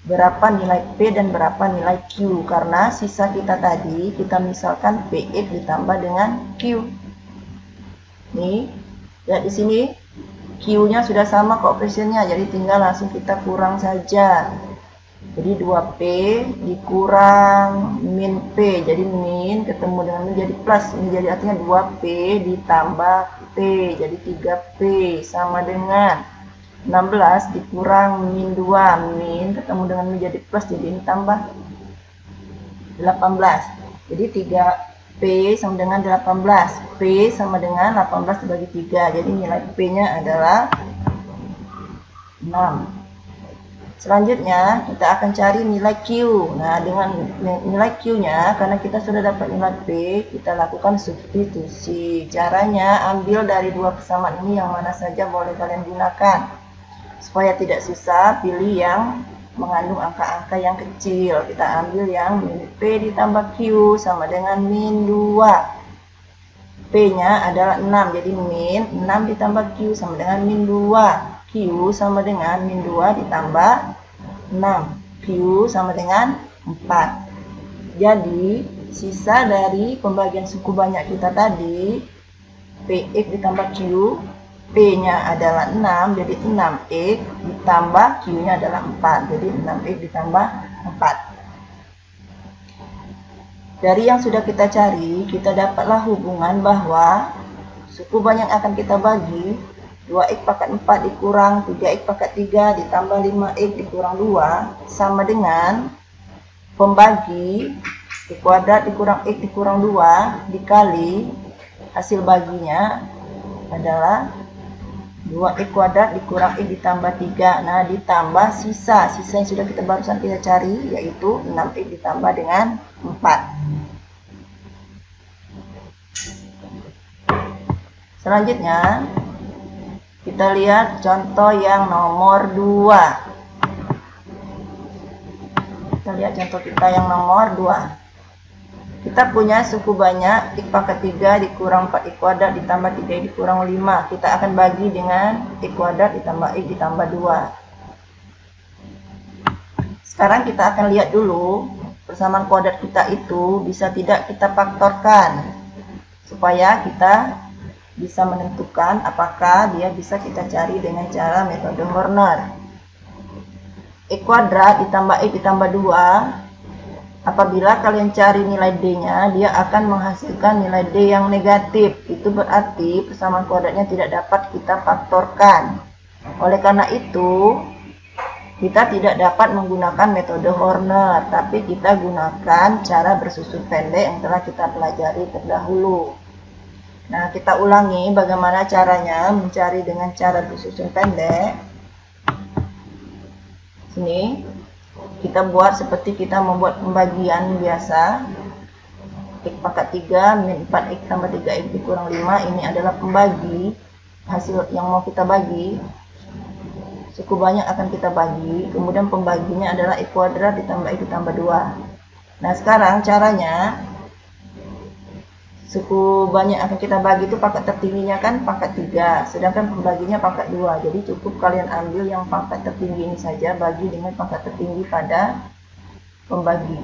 [SPEAKER 1] berapa nilai P dan berapa nilai Q, karena sisa kita tadi kita misalkan PX ditambah dengan Q. Nih, lihat di sini Q-nya sudah sama koefisiennya, jadi tinggal langsung kita kurang saja. Jadi 2P dikurang min P, jadi min ketemu dengan min jadi plus. Ini jadi artinya 2P ditambah P, jadi 3P sama dengan 16 dikurang min 2, min ketemu dengan min jadi plus, jadi ini tambah 18. Jadi 3P sama dengan 18. P sama dengan 18 dibagi 3. Jadi nilai P-nya adalah 6. Selanjutnya kita akan cari nilai Q. Nah, dengan nilai Q-nya, karena kita sudah dapat nilai P, kita lakukan substitusi. Caranya ambil dari dua persamaan ini yang mana saja boleh kalian gunakan. Supaya tidak susah, pilih yang mengandung angka-angka yang kecil. Kita ambil yang min P ditambah Q sama dengan min 2. P-nya adalah 6, jadi min 6 ditambah Q sama dengan min 2. Q sama dengan min 2 ditambah 6. Q sama dengan 4. Jadi, sisa dari pembagian suku banyak kita tadi, PX ditambah Q, P-nya adalah 6, jadi 6X ditambah Q-nya adalah 4. Jadi 6X ditambah 4. Dari yang sudah kita cari, kita dapatlah hubungan bahwa suku banyak akan kita bagi 2X pangkat 4 dikurang 3X pangkat 3 ditambah 5X dikurang 2 sama dengan pembagi X kuadrat dikurang X dikurang 2 dikali hasil baginya adalah 2X kuadrat dikurang X ditambah 3. Nah, ditambah sisa yang sudah kita barusan kita cari, yaitu 6X ditambah dengan 4. Selanjutnya, kita lihat contoh yang nomor 2. Kita lihat contoh kita yang nomor 2. Kita punya suku banyak X pangkat 3 dikurang 4X kuadrat ditambah 3X dikurang 5. Kita akan bagi dengan X kuadrat ditambah X ditambah 2. Sekarang kita akan lihat dulu persamaan kuadrat kita itu bisa tidak kita faktorkan, supaya kita bisa menentukan apakah dia bisa kita cari dengan cara metode Horner. X kuadrat ditambah X ditambah 2. Apabila kalian cari nilai D-nya, dia akan menghasilkan nilai D yang negatif. Itu berarti persamaan kuadratnya tidak dapat kita faktorkan. Oleh karena itu, kita tidak dapat menggunakan metode Horner, tapi kita gunakan cara bersusun pendek yang telah kita pelajari terdahulu. Nah, kita ulangi bagaimana caranya mencari dengan cara bersusun pendek. Sini. Kita buat seperti kita membuat pembagian biasa. X pangkat 3 min 4X tambah 3X dikurang 5. Ini adalah pembagi. Hasil yang mau kita bagi. Suku banyak akan kita bagi. Kemudian pembaginya adalah X kuadrat ditambah X ditambah 2. Nah, sekarang caranya, suku banyak akan kita bagi itu pangkat tertingginya kan pangkat 3, sedangkan pembaginya pangkat 2. Jadi cukup kalian ambil yang pangkat tertinggi ini saja, bagi dengan pangkat tertinggi pada pembagi.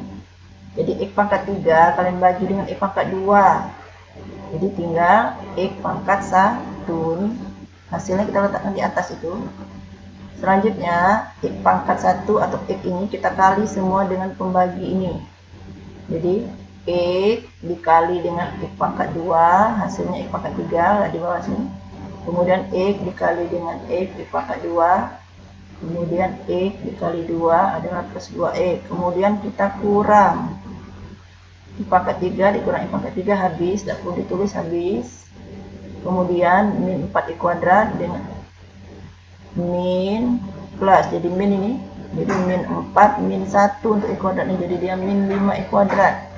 [SPEAKER 1] Jadi X pangkat 3 kalian bagi dengan X pangkat 2. Jadi tinggal X pangkat 1. Hasilnya kita letakkan di atas itu. Selanjutnya X pangkat 1 atau X ini kita kali semua dengan pembagi ini. Jadi X dikali dengan X pangkat 2, hasilnya X pangkat 3 di bawah sini. Kemudian X dikali dengan X pangkat 2. Kemudian X dikali 2 adalah plus 2X. Kemudian kita kurang X pangkat 3 dikurang X pangkat 3 habis, tidak perlu ditulis, habis. Kemudian min 4X kuadrat dengan min plus, jadi min ini. Jadi min 4 min 1 untuk X kuadratnya, jadi dia min 5X kuadrat.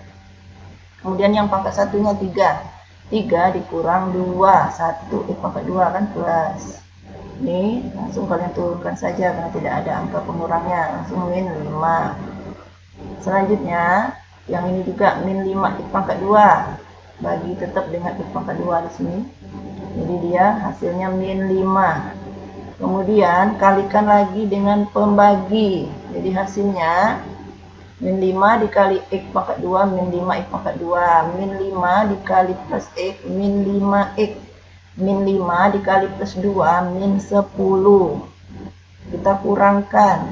[SPEAKER 1] Kemudian yang pangkat satunya 3. 3 dikurang 2. 1 X pangkat 2 kan plus. Ini langsung kalian turunkan saja karena tidak ada angka pengurangnya. Langsung min 5. Selanjutnya Yang ini juga min 5 X pangkat 2. Bagi tetap dengan X pangkat 2 di sini. Jadi dia hasilnya min 5. Kemudian kalikan lagi dengan pembagi. Jadi hasilnya min 5 dikali X pangkat 2 min 5 X pangkat 2. Min 5 dikali plus X min 5X. Min 5 dikali plus 2 min 10. Kita kurangkan.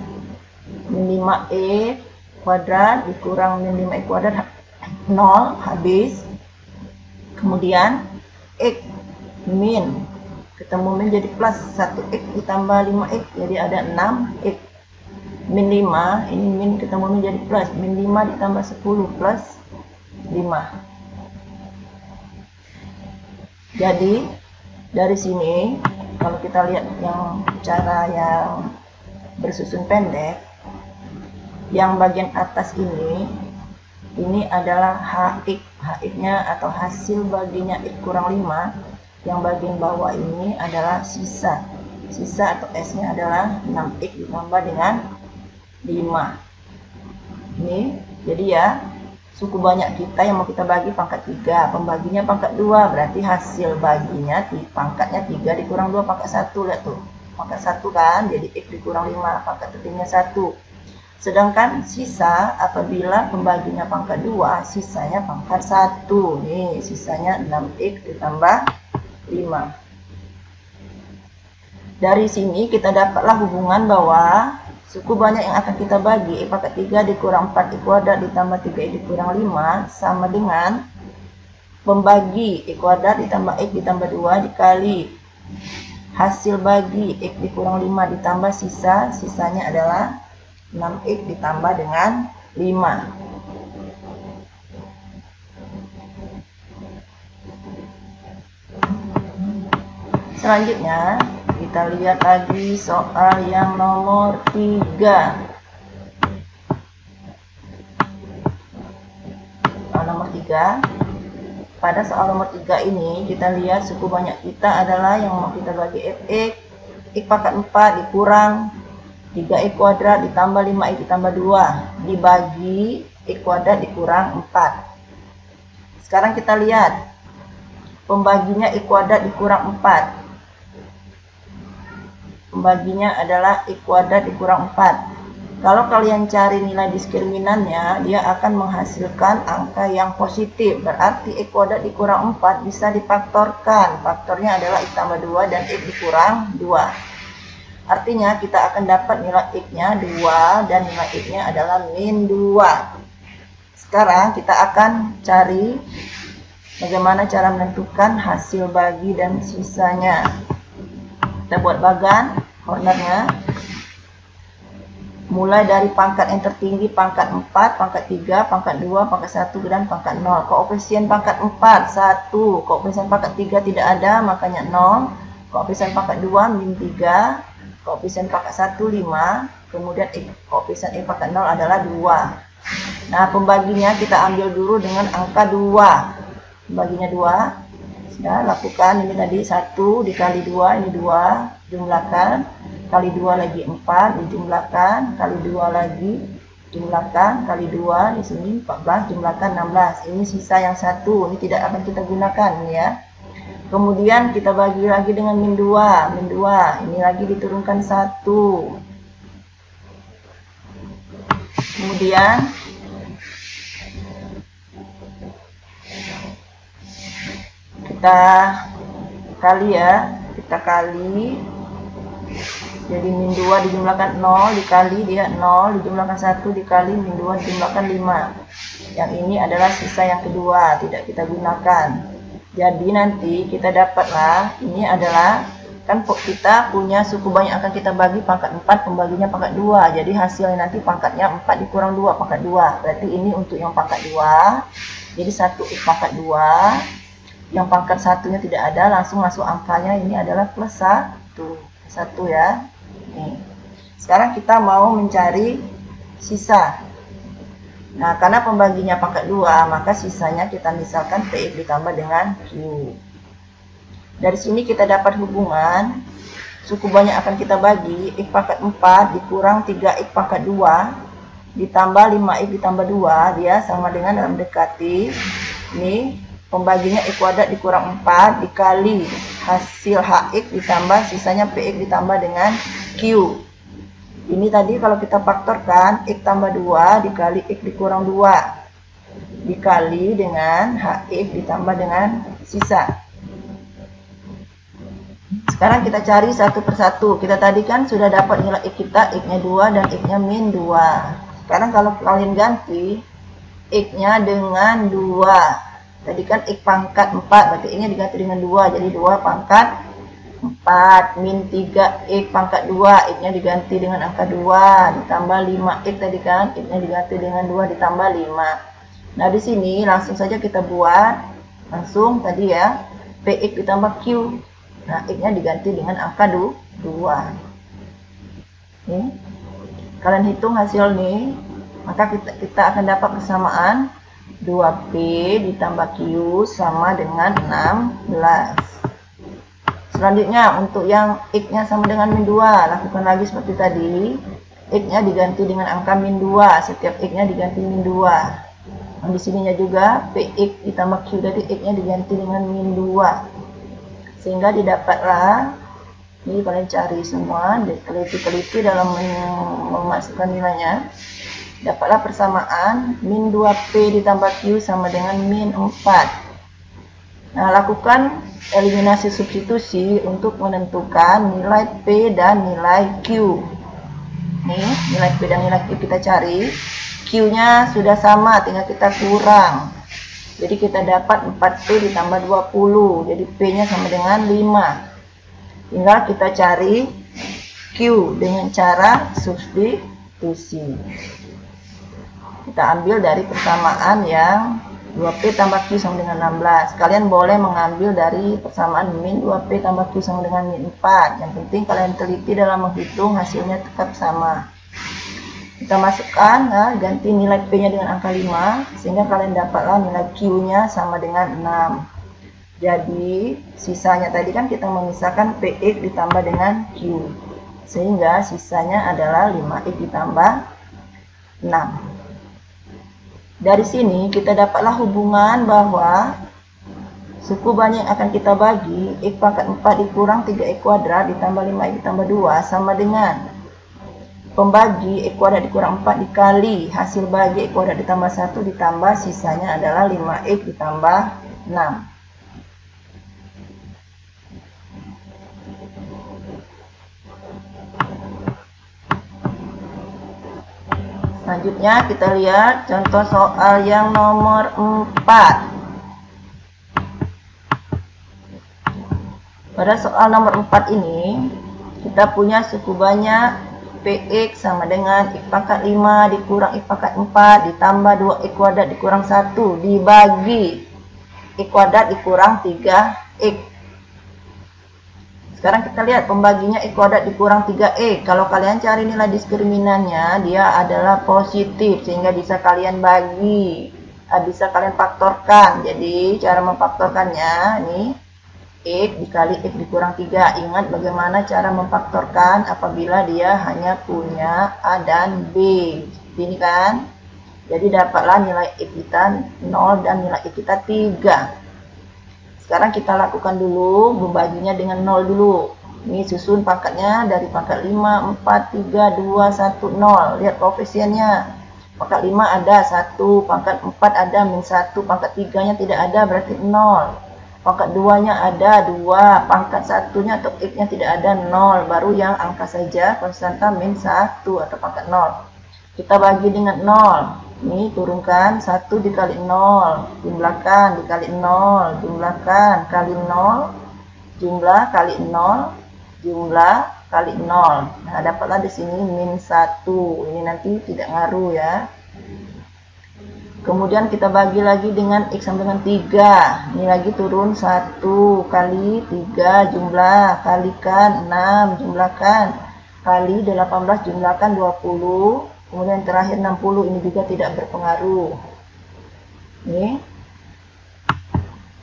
[SPEAKER 1] Min 5X kuadrat dikurang min 5X kuadrat 0, habis. Kemudian X min, ketemu min jadi plus 1X ditambah 5X, jadi ada 6X. Min 5, ini min ketemu min jadi plus, min 5 ditambah 10 plus 5. Jadi dari sini kalau kita lihat yang cara yang bersusun pendek, yang bagian atas ini adalah HX, HX-nya atau hasil baginya X kurang 5. Yang bagian bawah ini adalah sisa. Sisa atau S-nya adalah 6X ditambah dengan 5. Ini jadi ya, suku banyak kita yang mau kita bagi pangkat 3, pembaginya pangkat 2, berarti hasil baginya pangkatnya 3 dikurang 2 pangkat 1. Lihat tuh, pangkat 1 kan, jadi X dikurang 5, pangkat tertingginya 1. Sedangkan sisa apabila pembaginya pangkat 2, sisanya pangkat 1. Nih, sisanya 6X ditambah 5. Dari sini kita dapatlah hubungan bahwa suku banyak yang akan kita bagi X pangkat 3 dikurang 4X kuadrat ditambah 3X dikurang 5 sama dengan pembagi X kuadrat ditambah X ditambah 2 dikali hasil bagi X dikurang 5 ditambah sisa, sisanya adalah 6X ditambah dengan 5. Selanjutnya kita lihat lagi soal yang nomor 3. Soal nomor 3. Pada soal nomor 3 ini kita lihat suku banyak kita adalah yang mau kita bagi Fx, X pangkat 4 dikurang 3X kuadrat ditambah 5X ditambah 2 dibagi X kuadrat dikurang 4. Sekarang kita lihat pembaginya X kuadrat dikurang 4. Pembaginya adalah X kuadrat dikurang 4. Kalau kalian cari nilai diskriminannya, dia akan menghasilkan angka yang positif. Berarti X kuadrat dikurang 4 bisa difaktorkan. Faktornya adalah X tambah 2 dan X dikurang 2. Artinya kita akan dapat nilai X-nya 2 dan nilai X-nya adalah min 2. Sekarang kita akan cari bagaimana cara menentukan hasil bagi dan sisanya. Kita buat bagan cornernya. Mulai dari pangkat yang tertinggi, pangkat 4, pangkat 3, pangkat 2, pangkat 1, dan pangkat 0. Koefisien pangkat 4, 1. Koefisien pangkat 3 tidak ada, makanya 0. Koefisien pangkat 2, min 3. Koefisien pangkat 1, 5. Kemudian koefisien X pangkat 0 adalah 2. Nah, pembaginya kita ambil dulu dengan angka 2. Pembaginya 2. Sudah, lakukan ini tadi 1 dikali 2, ini 2, jumlahkan, kali 2 lagi 4, dijumlahkan, kali 2 lagi, jumlahkan, kali 2, di sini 14, jumlahkan 16. Ini sisa yang 1, ini tidak akan kita gunakan ya. Kemudian kita bagi lagi dengan min 2, min 2, ini lagi diturunkan 1. Kemudian kita kali ya, kita kali, jadi min 2 dijumlahkan 0 dikali dia 0 dijumlahkan 1 dikali min 2 dijumlahkan 5. Yang ini adalah sisa yang kedua, tidak kita gunakan. Jadi nanti kita dapatlah, ini adalah kan kita punya suku banyak akan kita bagi pangkat 4, pembaginya pangkat 2. Jadi hasilnya nanti pangkatnya 4 dikurang 2 pangkat 2. Berarti ini untuk yang pangkat 2. Jadi 1X pangkat 2. Yang pangkat satunya tidak ada, langsung masuk angkanya, ini adalah plus 1 ya. Nih. Sekarang kita mau mencari sisa. Nah, karena pembaginya pangkat 2, maka sisanya kita misalkan PX ditambah dengan Q. Dari sini kita dapat hubungan suku banyak akan kita bagi X pangkat 4 dikurang 3X pangkat 2 ditambah 5x ditambah 2, dia sama dengan dalam mendekati. Ini pembaginya x kuadrat dikurang 4 dikali hasil hx ditambah sisanya px ditambah dengan q. Ini tadi kalau kita faktorkan x tambah 2 dikali x dikurang 2 dikali dengan hx ditambah dengan sisa. Sekarang kita cari satu persatu. Kita tadi kan sudah dapat nilai x kita, x-nya 2 dan x-nya min 2. Sekarang kalau kalian ganti x-nya dengan 2. Tadi kan x pangkat 4, berarti x-nya diganti dengan 2. Jadi 2 pangkat 4 min 3x pangkat 2, x-nya diganti dengan angka 2 ditambah 5x tadi kan, x-nya diganti dengan 2 ditambah 5. Nah, di sini langsung saja kita buat langsung tadi ya, px ditambah q. Nah, x-nya diganti dengan angka 2. Nih. Kalian hitung hasil nih, maka kita akan dapat persamaan 2p ditambah q sama dengan 16. Selanjutnya untuk yang x-nya sama dengan min 2, lakukan lagi seperti tadi. X-nya diganti dengan angka min 2, setiap x-nya diganti min 2. Nah, di sininya juga px ditambah q, jadi x-nya diganti dengan min 2. Sehingga didapatlah, ini kalian cari semua, teliti-teliti dalam memasukkan nilainya. Dapatlah persamaan min 2p ditambah q sama dengan min 4. Nah, lakukan eliminasi substitusi untuk menentukan nilai p dan nilai q. Nih, nilai p dan nilai q kita cari. Q-nya sudah sama, tinggal kita kurang. Jadi kita dapat 4p ditambah 20. Jadi p-nya sama dengan 5. Tinggal kita cari q dengan cara substitusi. Kita ambil dari persamaan yang 2p tambah q sama dengan 16. Kalian boleh mengambil dari persamaan min 2p tambah q sama dengan min 4. Yang penting kalian teliti dalam menghitung, hasilnya tetap sama. Kita masukkan, nah, ganti nilai p-nya dengan angka 5, sehingga kalian dapatlah nilai q-nya sama dengan 6. Jadi sisanya tadi kan kita memisahkan px ditambah dengan q, sehingga sisanya adalah 5x ditambah 6. Dari sini kita dapatlah hubungan bahwa suku banyak yang akan kita bagi, x pangkat 4 dikurang 3x kuadrat ditambah 5x ditambah 2 sama dengan pembagi x kuadrat dikurang 4 dikali hasil bagi x kuadrat ditambah 1 ditambah sisanya adalah 5x ditambah 6. Selanjutnya kita lihat contoh soal yang nomor 4. Pada soal nomor 4 ini kita punya suku banyak px sama dengan x pangkat 5 dikurang x pangkat 4 ditambah 2x kuadrat dikurang 1 dibagi x kuadrat dikurang 3x. Sekarang kita lihat pembaginya x kuadrat dikurang 3x. Kalau kalian cari nilai diskriminannya, dia adalah positif, sehingga bisa kalian bagi, bisa kalian faktorkan. Jadi cara memfaktorkannya nih, x dikali x dikurang 3. Ingat bagaimana cara memfaktorkan apabila dia hanya punya a dan b. Ini kan. Jadi dapatlah nilai x kita 0 dan nilai x kita 3. Sekarang kita lakukan dulu membaginya dengan 0 dulu. Ini susun pangkatnya dari pangkat 5, 4, 3, 2, 1, 0. Lihat koefisiennya. Pangkat 5 ada 1, pangkat 4 ada min 1, pangkat 3-nya tidak ada berarti 0. Pangkat 2-nya ada 2, pangkat 1-nya atau x-nya tidak ada 0, baru yang angka saja konstanta min 1 atau pangkat 0. Kita bagi dengan 0. Ini turunkan 1 dikali 0, jumlahkan dikali 0, jumlahkan kali 0, jumlah kali 0, jumlah kali 0. Nah, dapatlah di sini min 1. Ini nanti tidak ngaruh ya. Kemudian kita bagi lagi dengan x sama dengan 3. Ini lagi turun 1 kali 3 jumlah, kalikan 6 jumlahkan, kali 18 jumlahkan 20. Kemudian terakhir 60, ini juga tidak berpengaruh. Nih.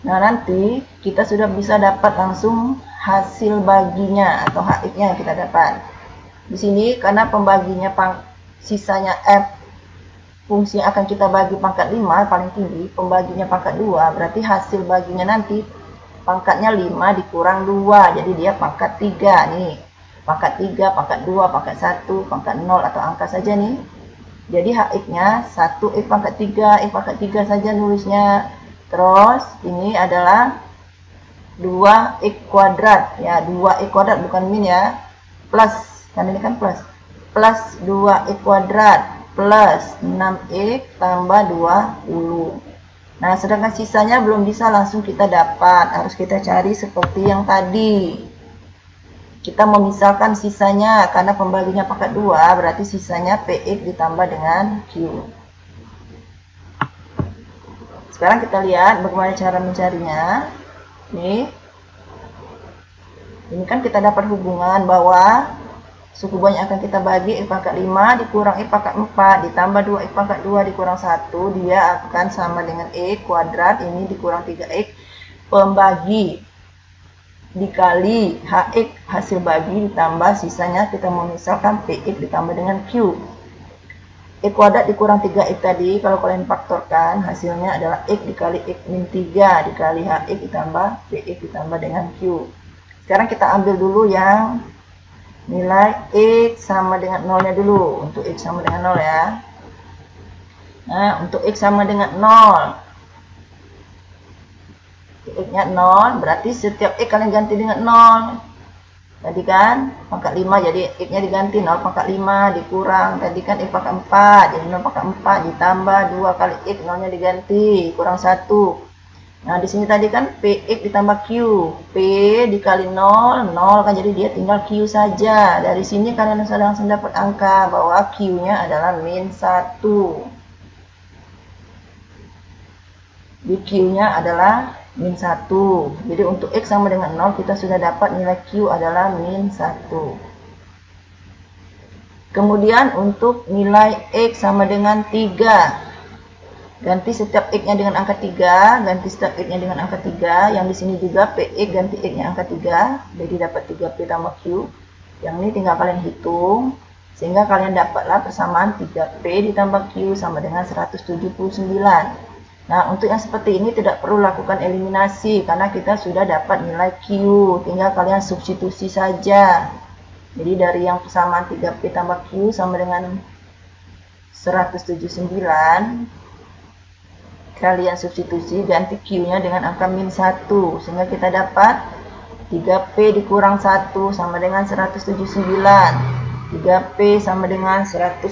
[SPEAKER 1] Nah, nanti kita sudah bisa dapat langsung hasil baginya atau HX-nya yang kita dapat. Di sini karena pembaginya sisanya F fungsi yang akan kita bagi pangkat 5 paling tinggi, pembaginya pangkat 2, berarti hasil baginya nanti pangkatnya 5 dikurang 2, jadi dia pangkat 3 nih. Pangkat 3, pangkat 2, pangkat 1, pangkat 0 atau angka saja nih. Jadi HX-nya 1X pangkat 3, X pangkat 3 saja nulisnya. Terus ini adalah 2X kuadrat, ya 2X kuadrat bukan min ya, plus, kan ini kan plus 2X kuadrat plus 6X tambah 20. Nah, sedangkan sisanya belum bisa langsung kita dapat, harus kita cari seperti yang tadi. Kita memisahkan sisanya, karena pembaginya pangkat 2, berarti sisanya PX ditambah dengan Q. Sekarang kita lihat bagaimana cara mencarinya. Ini kan kita dapat hubungan bahwa suku bunyi akan kita bagi X pangkat 5 dikurang X pangkat 4 ditambah 2X pangkat 2 dikurang 1, dia akan sama dengan X kuadrat ini dikurang 3X pembagi dikali HX hasil bagi ditambah sisanya kita memisahkan PX ditambah dengan Q. X kuadrat dikurang 3X tadi kalau kalian faktorkan hasilnya adalah X dikali X min 3 dikali HX ditambah PX ditambah dengan Q. Sekarang kita ambil dulu yang nilai X sama dengan 0 nya dulu. Untuk X sama dengan 0 ya. Nah, untuk X sama dengan 0, X nya 0, berarti setiap X kalian ganti dengan 0. Tadi kan pangkat 5, jadi X nya diganti 0 pangkat 5 dikurang, tadi kan X pangkat 4, jadi 0 pangkat 4 ditambah 2 kali X, 0 nya diganti, kurang 1. Nah, di sini tadi kan PX ditambah Q. P dikali 0, 0 kan, jadi dia tinggal Q saja. Dari sini kalian sudah langsung dapat angka bahwa Q-nya adalah min 1. Di Q-nya adalah min 1. Jadi untuk X sama dengan 0, kita sudah dapat nilai Q adalah min 1. Kemudian untuk nilai X sama dengan 3. Ganti setiap X-nya dengan angka 3, ganti setiap X-nya dengan angka 3. Yang di sini juga PX ganti X-nya angka 3, jadi dapat 3P tambah Q. Yang ini tinggal kalian hitung, sehingga kalian dapatlah persamaan 3P ditambah Q sama dengan 179. Nah, untuk yang seperti ini tidak perlu lakukan eliminasi, karena kita sudah dapat nilai Q, tinggal kalian substitusi saja. Jadi dari yang persamaan 3P tambah Q sama dengan 179, kalian substitusi ganti Q-nya dengan angka min 1, sehingga kita dapat 3P dikurang 1 sama dengan 179. 3P sama dengan 180,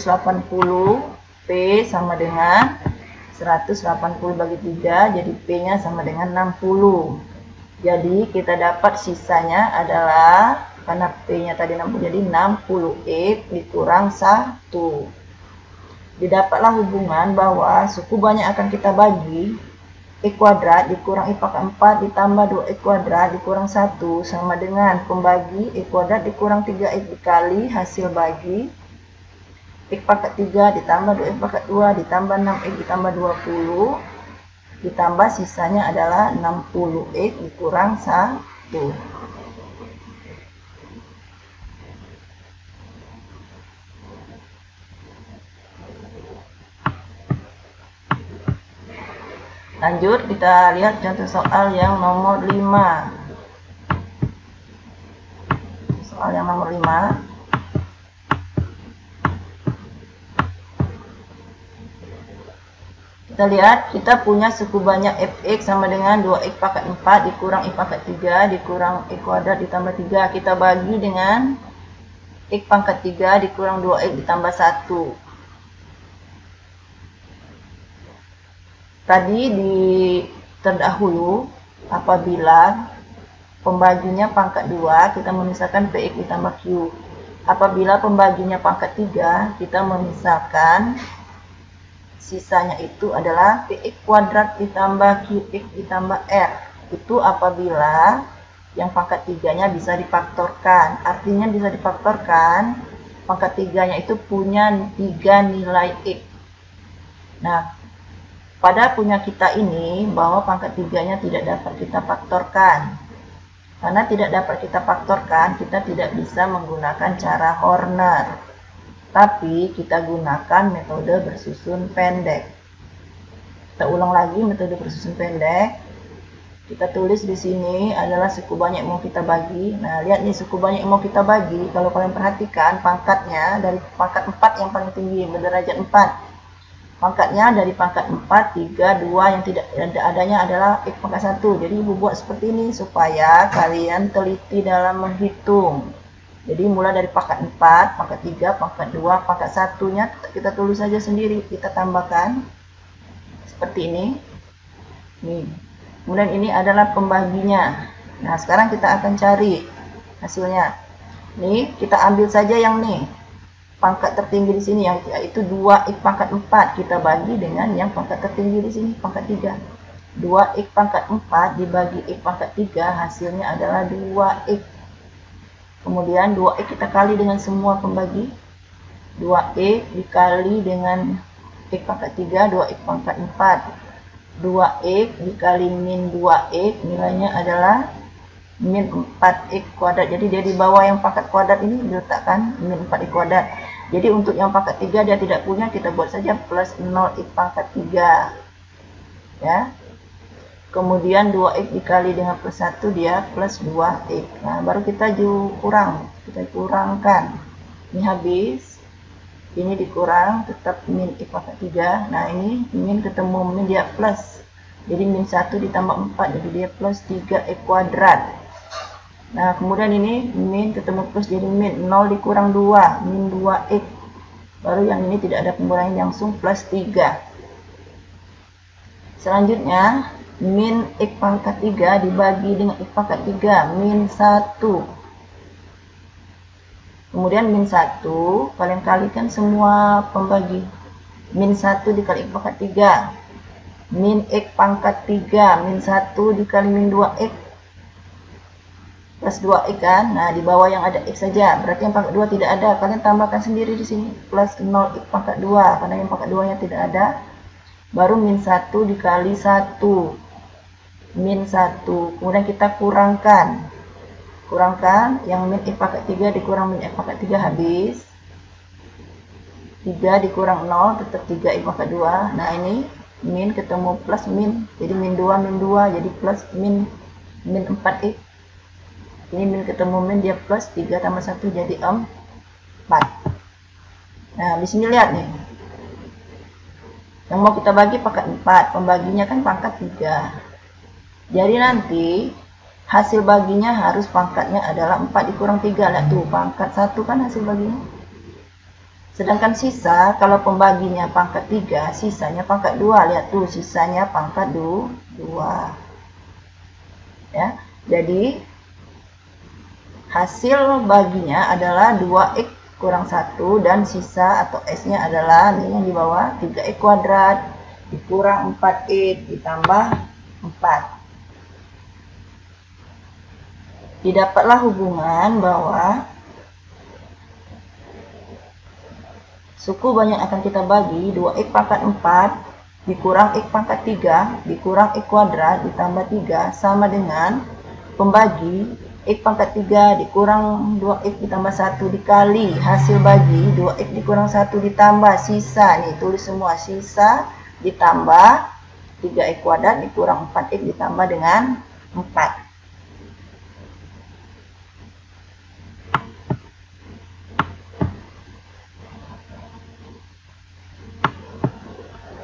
[SPEAKER 1] P sama dengan 180 bagi 3, jadi P-nya sama dengan 60. Jadi kita dapat sisanya adalah, karena P-nya tadi 60, jadi 60X dikurang 1. Didapatlah hubungan bahwa suku bunyi akan kita bagi X kuadrat dikurang X pangkat 4 ditambah 2X kuadrat dikurang 1 sama dengan pembagi X kuadrat dikurang 3X dikali hasil bagi X pangkat 3 ditambah 2X pangkat 2 ditambah 6X ditambah 20 ditambah sisanya adalah 60X dikurang 1. Lanjut, kita lihat contoh soal yang nomor 5. Soal yang nomor 5. Kita lihat, kita punya suku banyak fx sama dengan 2x pangkat 4 dikurang x pangkat 3 dikurang x kuadrat ditambah 3. Kita bagi dengan x pangkat 3 dikurang 2x ditambah 1. Tadi terdahulu apabila pembaginya pangkat 2, kita memisahkan PX ditambah Q. Apabila pembaginya pangkat 3, kita memisahkan sisanya itu adalah PX kuadrat ditambah QX ditambah R. Itu apabila yang pangkat 3-nya bisa difaktorkan. Artinya bisa difaktorkan, pangkat 3-nya itu punya 3 nilai X. Nah, pada punya kita ini bahwa pangkat 3-nya tidak dapat kita faktorkan. Karena tidak dapat kita faktorkan, kita tidak bisa menggunakan cara Horner. tapi kita gunakan metode bersusun pendek. Kita ulang lagi metode bersusun pendek. Kita tulis di sini adalah suku banyak yang mau kita bagi. Nah, lihat nih suku banyak yang mau kita bagi. Kalau kalian perhatikan pangkatnya dari pangkat 4 yang paling tinggi berderajat 4. Pangkatnya dari pangkat 4, 3, 2 yang tidak adanya adalah X pangkat 1. Jadi Ibu buat seperti ini supaya kalian teliti dalam menghitung. Jadi mulai dari pangkat 4, pangkat 3, pangkat 2, pangkat 1-nya kita tulis saja sendiri. Kita tambahkan seperti ini. Nih. Kemudian ini adalah pembaginya. Nah, sekarang kita akan cari hasilnya. Nih, kita ambil saja yang nih. Pangkat tertinggi di sini yaitu 2x pangkat 4 kita bagi dengan yang pangkat tertinggi di sini pangkat 3. 2x pangkat 4 dibagi x pangkat 3 hasilnya adalah 2x. Kemudian 2x kita kali dengan semua pembagi. 2x dikali dengan x pangkat 3, 2x pangkat 4. 2x dikali min 2x nilainya adalah min 4x kuadrat. Jadi dia di bawah yang pangkat kuadrat ini diletakkan min 4x kuadrat. Jadi untuk yang pangkat 3 dia tidak punya, kita buat saja plus 0x pangkat 3 ya. Kemudian 2x dikali dengan plus 1 dia plus 2x. Nah, baru kita kurangkan. Ini habis. Ini dikurang tetap min x pangkat 3. Nah, ini min ketemu min dia plus. Jadi min 1 ditambah 4 jadi dia plus 3x kuadrat. Nah, kemudian ini min ketemu plus jadi min 0 dikurang 2, min 2x. Baru yang ini tidak ada pengurangan langsung plus 3. Selanjutnya min x pangkat 3 dibagi dengan x pangkat 3 min 1. Kemudian min 1, kalian kalikan semua pembagi. Min 1 dikali x pangkat 3. Min x pangkat 3. Min 1 dikali min 2x. Plus 2x kan. Nah, di bawah yang ada x saja. Berarti yang pangkat 2 tidak ada. Kalian tambahkan sendiri di sini. Plus 0x pangkat 2. Karena yang pangkat 2-nya tidak ada. Baru min 1 dikali 1. Min 1. Kemudian kita kurangkan. Kurangkan yang min x pangkat 3 dikurang min x pangkat 3 habis. 3 dikurang 0 tetap 3x pangkat 2. Nah, ini min ketemu plus min. Jadi min 2 min 2 jadi plus min 4x. Ini min ketemu min dia plus 3 tambah 1 jadi 4. Nah, di sini lihat nih. Yang mau kita bagi pangkat 4, pembaginya kan pangkat 3. Jadi nanti hasil baginya harus pangkatnya adalah 4 dikurang 3. Lihat tuh, pangkat 1 kan hasil baginya. Sedangkan sisa, kalau pembaginya pangkat 3, sisanya pangkat 2. Lihat tuh, sisanya pangkat 2. Ya, jadi hasil baginya adalah 2x kurang 1 dan sisa atau s-nya adalah ini yang di bawah 3x kuadrat dikurang 4x ditambah 4. Didapatlah hubungan bahwa suku banyak akan kita bagi 2x pangkat 4 dikurang x pangkat 3 dikurang x kuadrat ditambah 3 sama dengan pembagi x pangkat 3 dikurang 2x ditambah 1 dikali hasil bagi 2x dikurang 1 ditambah sisa. Nih, tulis semua sisa ditambah 3x kuadrat dikurang 4x ditambah dengan 4.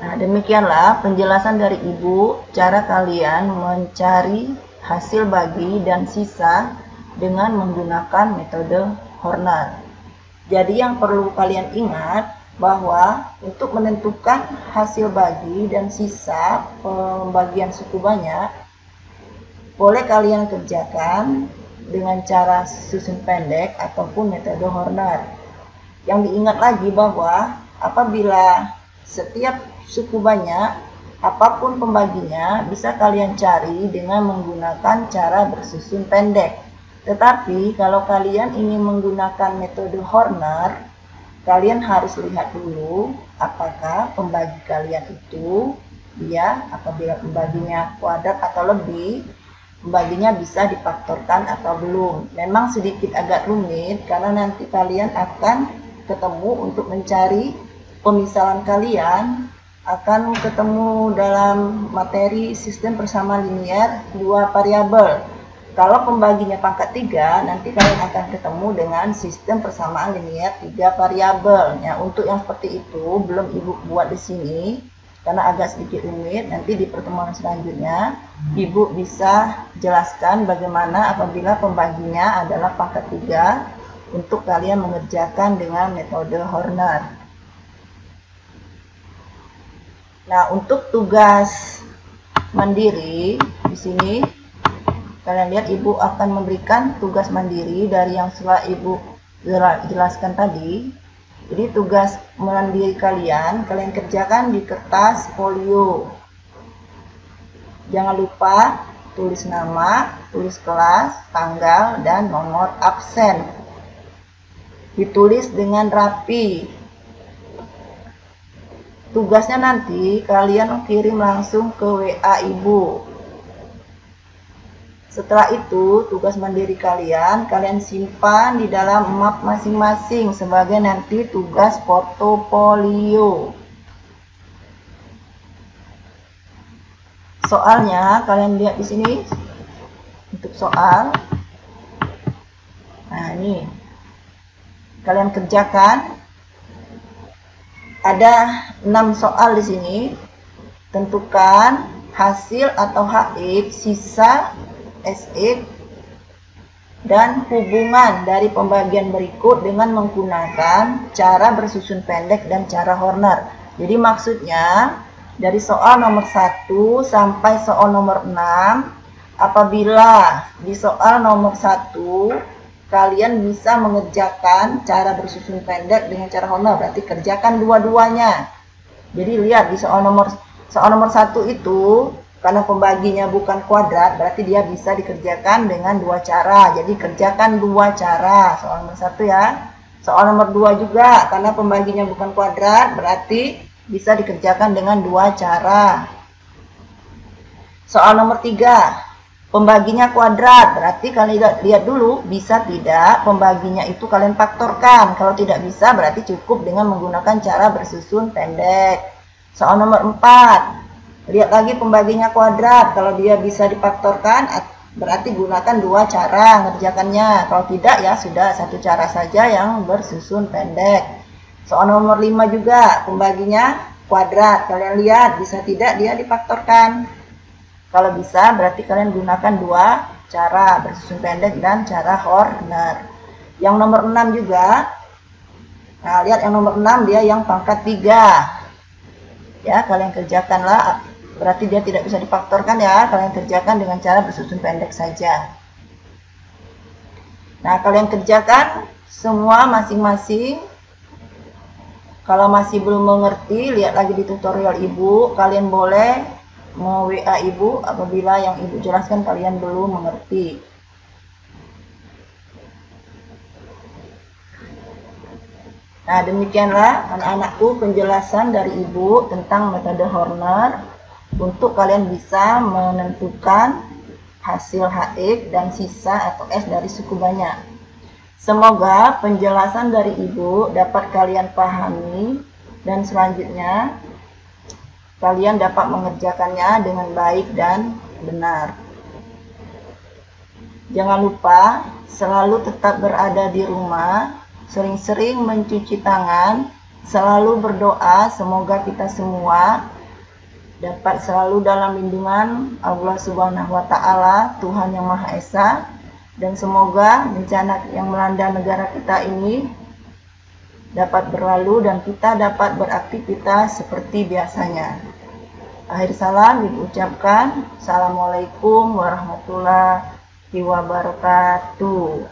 [SPEAKER 1] Nah, demikianlah penjelasan dari Ibu cara kalian mencari hasil bagi dan sisa dengan menggunakan metode Horner. Jadi yang perlu kalian ingat bahwa untuk menentukan hasil bagi dan sisa pembagian suku banyak, boleh kalian kerjakan dengan cara susun pendek ataupun metode Horner. Yang diingat lagi bahwa apabila setiap suku banyak, apapun pembaginya bisa kalian cari dengan menggunakan cara bersusun pendek. Tetapi kalau kalian ingin menggunakan metode Horner, kalian harus lihat dulu apakah pembagi kalian itu dia apabila pembaginya kuadrat atau lebih, pembaginya bisa difaktorkan atau belum. Memang sedikit agak rumit karena nanti kalian akan ketemu untuk mencari pemisalan kalian akan ketemu dalam materi sistem persamaan linier dua variabel. Kalau pembaginya pangkat 3, nanti kalian akan ketemu dengan sistem persamaan linier 3 variabel. Ya, untuk yang seperti itu belum Ibu buat di sini karena agak sedikit rumit. Nanti di pertemuan selanjutnya Ibu bisa jelaskan bagaimana apabila pembaginya adalah pangkat 3 untuk kalian mengerjakan dengan metode Horner. Nah, untuk tugas mandiri di sini kalian lihat Ibu akan memberikan tugas mandiri dari yang setelah Ibu jelaskan tadi. Jadi tugas mandiri kalian kerjakan di kertas folio. Jangan lupa tulis nama, tulis kelas, tanggal, dan nomor absen. Ditulis dengan rapi. Tugasnya nanti kalian kirim langsung ke WA Ibu. Setelah itu, tugas mandiri kalian simpan di dalam map masing-masing sebagai nanti tugas portofolio. Soalnya kalian lihat di sini untuk soal. Nah, ini kalian kerjakan. Ada 6 soal di sini. Tentukan hasil atau HX, sisa SX, dan hubungan dari pembagian berikut dengan menggunakan cara bersusun pendek dan cara Horner. Jadi maksudnya dari soal nomor 1 sampai soal nomor 6, apabila di soal nomor 1 kalian bisa mengerjakan cara bersusun pendek dengan cara Horner, berarti kerjakan dua-duanya. Jadi lihat di soal nomor 1 itu karena pembaginya bukan kuadrat, berarti dia bisa dikerjakan dengan 2 cara. Jadi kerjakan 2 cara. Soal nomor 1 ya. Soal nomor 2 juga, karena pembaginya bukan kuadrat, berarti bisa dikerjakan dengan 2 cara. Soal nomor 3, pembaginya kuadrat, berarti kalian lihat dulu, bisa tidak pembaginya itu kalian faktorkan. Kalau tidak bisa, berarti cukup dengan menggunakan cara bersusun pendek. Soal nomor 4, lihat lagi pembaginya kuadrat. Kalau dia bisa difaktorkan, berarti gunakan 2 cara mengerjakannya. Kalau tidak, ya sudah 1 cara saja yang bersusun pendek. Soal nomor 5 juga, pembaginya kuadrat. Kalian lihat, bisa tidak dia difaktorkan. Kalau bisa, berarti kalian gunakan 2 cara, bersusun pendek dan cara Horner. Yang nomor 6 juga, nah lihat yang nomor 6 dia yang pangkat 3. Ya, kalian kerjakanlah. Berarti dia tidak bisa difaktorkan ya, kalian kerjakan dengan cara bersusun pendek saja. Nah, kalian kerjakan semua masing-masing. Kalau masih belum mengerti, lihat lagi di tutorial Ibu. Kalian boleh mau WA Ibu apabila yang Ibu jelaskan kalian belum mengerti. Nah, demikianlah anak-anakku penjelasan dari Ibu tentang metode Horner. Untuk kalian bisa menentukan hasil HX dan sisa atau S dari suku banyak. Semoga penjelasan dari Ibu dapat kalian pahami dan selanjutnya kalian dapat mengerjakannya dengan baik dan benar. Jangan lupa selalu tetap berada di rumah, sering-sering mencuci tangan, selalu berdoa semoga kita semua dapat selalu dalam lindungan Allah Subhanahu wa Ta'ala, Tuhan yang Maha Esa, dan semoga bencana yang melanda negara kita ini dapat berlalu dan kita dapat beraktivitas seperti biasanya. Akhir salam diucapkan. Assalamualaikum warahmatullahi wabarakatuh.